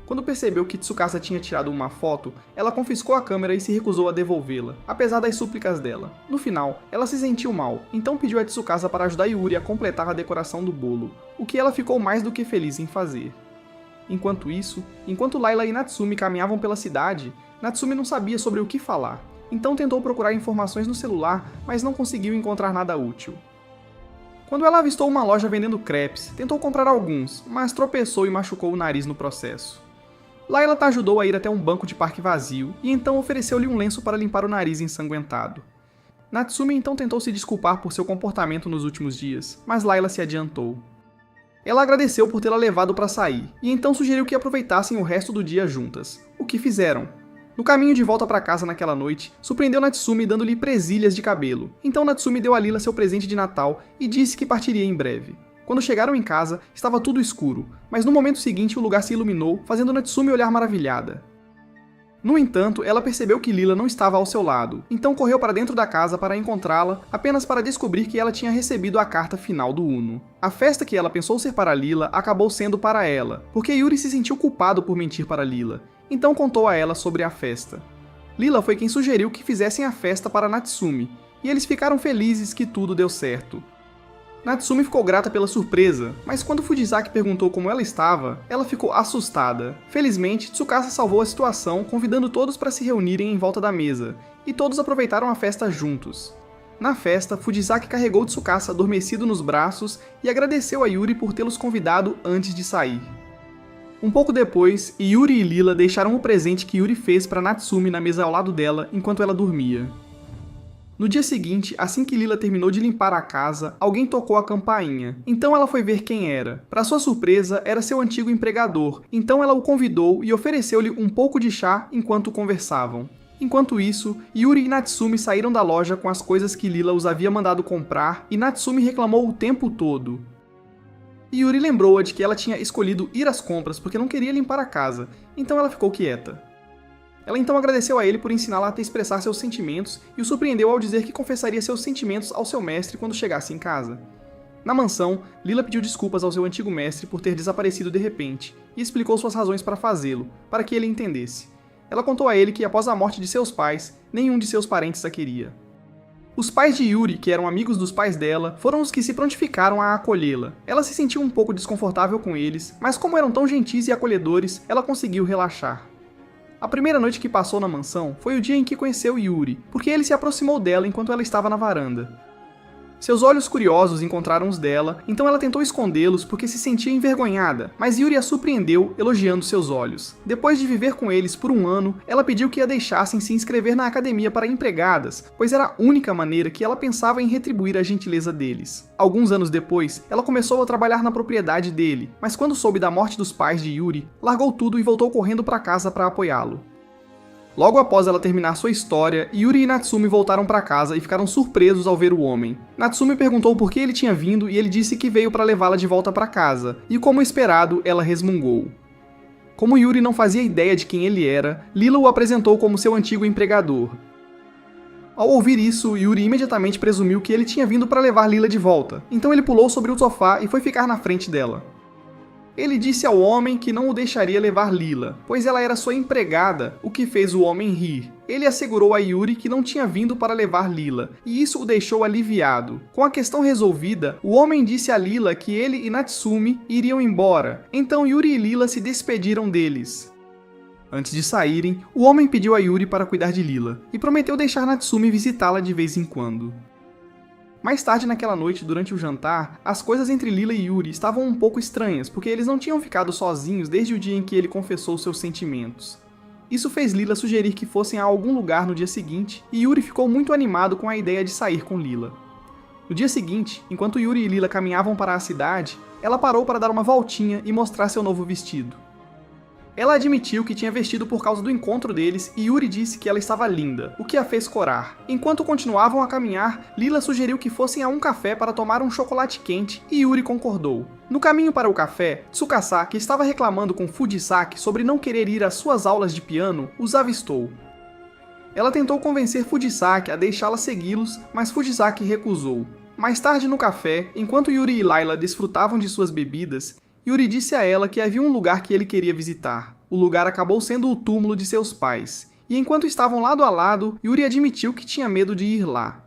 Quando percebeu que Tsukasa tinha tirado uma foto, ela confiscou a câmera e se recusou a devolvê-la, apesar das súplicas dela. No final, ela se sentiu mal, então pediu a Tsukasa para ajudar Yuri a completar a decoração do bolo, o que ela ficou mais do que feliz em fazer. Enquanto isso, enquanto Layla e Natsumi caminhavam pela cidade, Natsumi não sabia sobre o que falar, então tentou procurar informações no celular, mas não conseguiu encontrar nada útil. Quando ela avistou uma loja vendendo crepes, tentou comprar alguns, mas tropeçou e machucou o nariz no processo. Layla a ajudou a ir até um banco de parque vazio e então ofereceu-lhe um lenço para limpar o nariz ensanguentado. Natsumi então tentou se desculpar por seu comportamento nos últimos dias, mas Layla se adiantou. Ela agradeceu por tê-la levado para sair, e então sugeriu que aproveitassem o resto do dia juntas, o que fizeram. No caminho de volta para casa naquela noite, surpreendeu Natsumi dando-lhe presilhas de cabelo. Então Natsumi deu a Lila seu presente de Natal e disse que partiria em breve. Quando chegaram em casa, estava tudo escuro, mas no momento seguinte o lugar se iluminou, fazendo Natsumi olhar maravilhada. No entanto, ela percebeu que Lila não estava ao seu lado, então correu para dentro da casa para encontrá-la, apenas para descobrir que ela tinha recebido a carta final do Uno. A festa que ela pensou ser para Lila acabou sendo para ela, porque Yuri se sentiu culpado por mentir para Lila, então contou a ela sobre a festa. Lila foi quem sugeriu que fizessem a festa para Natsumi, e eles ficaram felizes que tudo deu certo. Natsumi ficou grata pela surpresa, mas quando Fujisaki perguntou como ela estava, ela ficou assustada. Felizmente, Tsukasa salvou a situação, convidando todos para se reunirem em volta da mesa, e todos aproveitaram a festa juntos. Na festa, Fujisaki carregou Tsukasa adormecido nos braços e agradeceu a Yuri por tê-los convidado antes de sair. Um pouco depois, Yuri e Lila deixaram o presente que Yuri fez para Natsumi na mesa ao lado dela enquanto ela dormia. No dia seguinte, assim que Lila terminou de limpar a casa, alguém tocou a campainha. Então ela foi ver quem era. Para sua surpresa, era seu antigo empregador, então ela o convidou e ofereceu-lhe um pouco de chá enquanto conversavam. Enquanto isso, Yuri e Natsumi saíram da loja com as coisas que Lila os havia mandado comprar e Natsumi reclamou o tempo todo. Yuri lembrou-a de que ela tinha escolhido ir às compras porque não queria limpar a casa, então ela ficou quieta. Ela então agradeceu a ele por ensiná-la a expressar seus sentimentos e o surpreendeu ao dizer que confessaria seus sentimentos ao seu mestre quando chegasse em casa. Na mansão, Lila pediu desculpas ao seu antigo mestre por ter desaparecido de repente e explicou suas razões para fazê-lo, para que ele entendesse. Ela contou a ele que após a morte de seus pais, nenhum de seus parentes a queria. Os pais de Yuri, que eram amigos dos pais dela, foram os que se prontificaram a acolhê-la. Ela se sentiu um pouco desconfortável com eles, mas como eram tão gentis e acolhedores, ela conseguiu relaxar. A primeira noite que passou na mansão foi o dia em que conheceu Yuri, porque ele se aproximou dela enquanto ela estava na varanda. Seus olhos curiosos encontraram os dela, então ela tentou escondê-los porque se sentia envergonhada, mas Yuri a surpreendeu, elogiando seus olhos. Depois de viver com eles por um ano, ela pediu que a deixassem se inscrever na academia para empregadas, pois era a única maneira que ela pensava em retribuir a gentileza deles. Alguns anos depois, ela começou a trabalhar na propriedade dele, mas quando soube da morte dos pais de Yuri, largou tudo e voltou correndo para casa para apoiá-lo. Logo após ela terminar sua história, Yuri e Natsumi voltaram para casa e ficaram surpresos ao ver o homem. Natsumi perguntou por que ele tinha vindo e ele disse que veio para levá-la de volta para casa, e como esperado, ela resmungou. Como Yuri não fazia ideia de quem ele era, Lila o apresentou como seu antigo empregador. Ao ouvir isso, Yuri imediatamente presumiu que ele tinha vindo para levar Lila de volta, então ele pulou sobre o sofá e foi ficar na frente dela. Ele disse ao homem que não o deixaria levar Lila, pois ela era sua empregada, o que fez o homem rir. Ele assegurou a Yuri que não tinha vindo para levar Lila, e isso o deixou aliviado. Com a questão resolvida, o homem disse a Lila que ele e Natsumi iriam embora, então Yuri e Lila se despediram deles. Antes de saírem, o homem pediu a Yuri para cuidar de Lila, e prometeu deixar Natsumi visitá-la de vez em quando. Mais tarde naquela noite, durante o jantar, as coisas entre Lila e Yuri estavam um pouco estranhas, porque eles não tinham ficado sozinhos desde o dia em que ele confessou seus sentimentos. Isso fez Lila sugerir que fossem a algum lugar no dia seguinte, e Yuri ficou muito animado com a ideia de sair com Lila. No dia seguinte, enquanto Yuri e Lila caminhavam para a cidade, ela parou para dar uma voltinha e mostrar seu novo vestido. Ela admitiu que tinha vestido por causa do encontro deles e Yuri disse que ela estava linda, o que a fez corar. Enquanto continuavam a caminhar, Lila sugeriu que fossem a um café para tomar um chocolate quente e Yuri concordou. No caminho para o café, Tsukasa, que estava reclamando com Fujisaki sobre não querer ir às suas aulas de piano, os avistou. Ela tentou convencer Fujisaki a deixá-la segui-los, mas Fujisaki recusou. Mais tarde no café, enquanto Yuri e Layla desfrutavam de suas bebidas, Yuri disse a ela que havia um lugar que ele queria visitar. O lugar acabou sendo o túmulo de seus pais, e enquanto estavam lado a lado, Yuri admitiu que tinha medo de ir lá.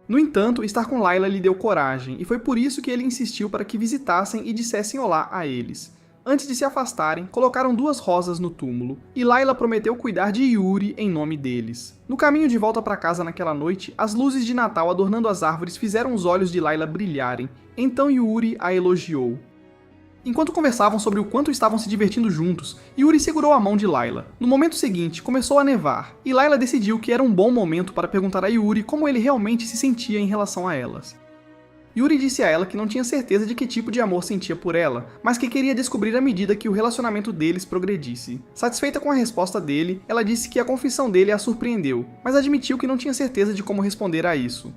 No entanto, estar com Layla lhe deu coragem, e foi por isso que ele insistiu para que visitassem e dissessem olá a eles. Antes de se afastarem, colocaram 2 rosas no túmulo, e Layla prometeu cuidar de Yuri em nome deles. No caminho de volta para casa naquela noite, as luzes de Natal adornando as árvores fizeram os olhos de Layla brilharem, então Yuri a elogiou. Enquanto conversavam sobre o quanto estavam se divertindo juntos, Yuri segurou a mão de Layla. No momento seguinte, começou a nevar, e Layla decidiu que era um bom momento para perguntar a Yuri como ele realmente se sentia em relação a elas. Yuri disse a ela que não tinha certeza de que tipo de amor sentia por ela, mas que queria descobrir à medida que o relacionamento deles progredisse. Satisfeita com a resposta dele, ela disse que a confissão dele a surpreendeu, mas admitiu que não tinha certeza de como responder a isso.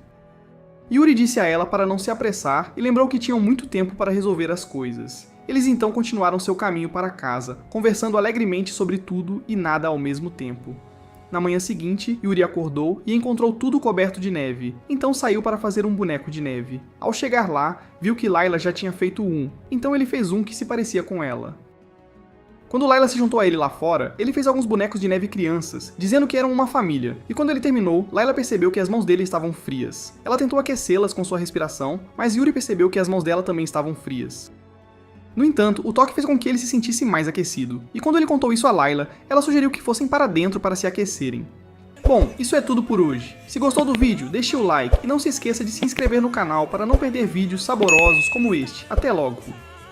Yuri disse a ela para não se apressar e lembrou que tinham muito tempo para resolver as coisas. Eles então continuaram seu caminho para casa, conversando alegremente sobre tudo e nada ao mesmo tempo. Na manhã seguinte, Yuri acordou e encontrou tudo coberto de neve, então saiu para fazer um boneco de neve. Ao chegar lá, viu que Layla já tinha feito um, então ele fez um que se parecia com ela. Quando Layla se juntou a ele lá fora, ele fez alguns bonecos de neve crianças, dizendo que eram uma família, e quando ele terminou, Layla percebeu que as mãos dele estavam frias. Ela tentou aquecê-las com sua respiração, mas Yuri percebeu que as mãos dela também estavam frias. No entanto, o toque fez com que ele se sentisse mais aquecido, e quando ele contou isso a Layla, ela sugeriu que fossem para dentro para se aquecerem. Bom, isso é tudo por hoje. Se gostou do vídeo, deixe o like e não se esqueça de se inscrever no canal para não perder vídeos saborosos como este. Até logo!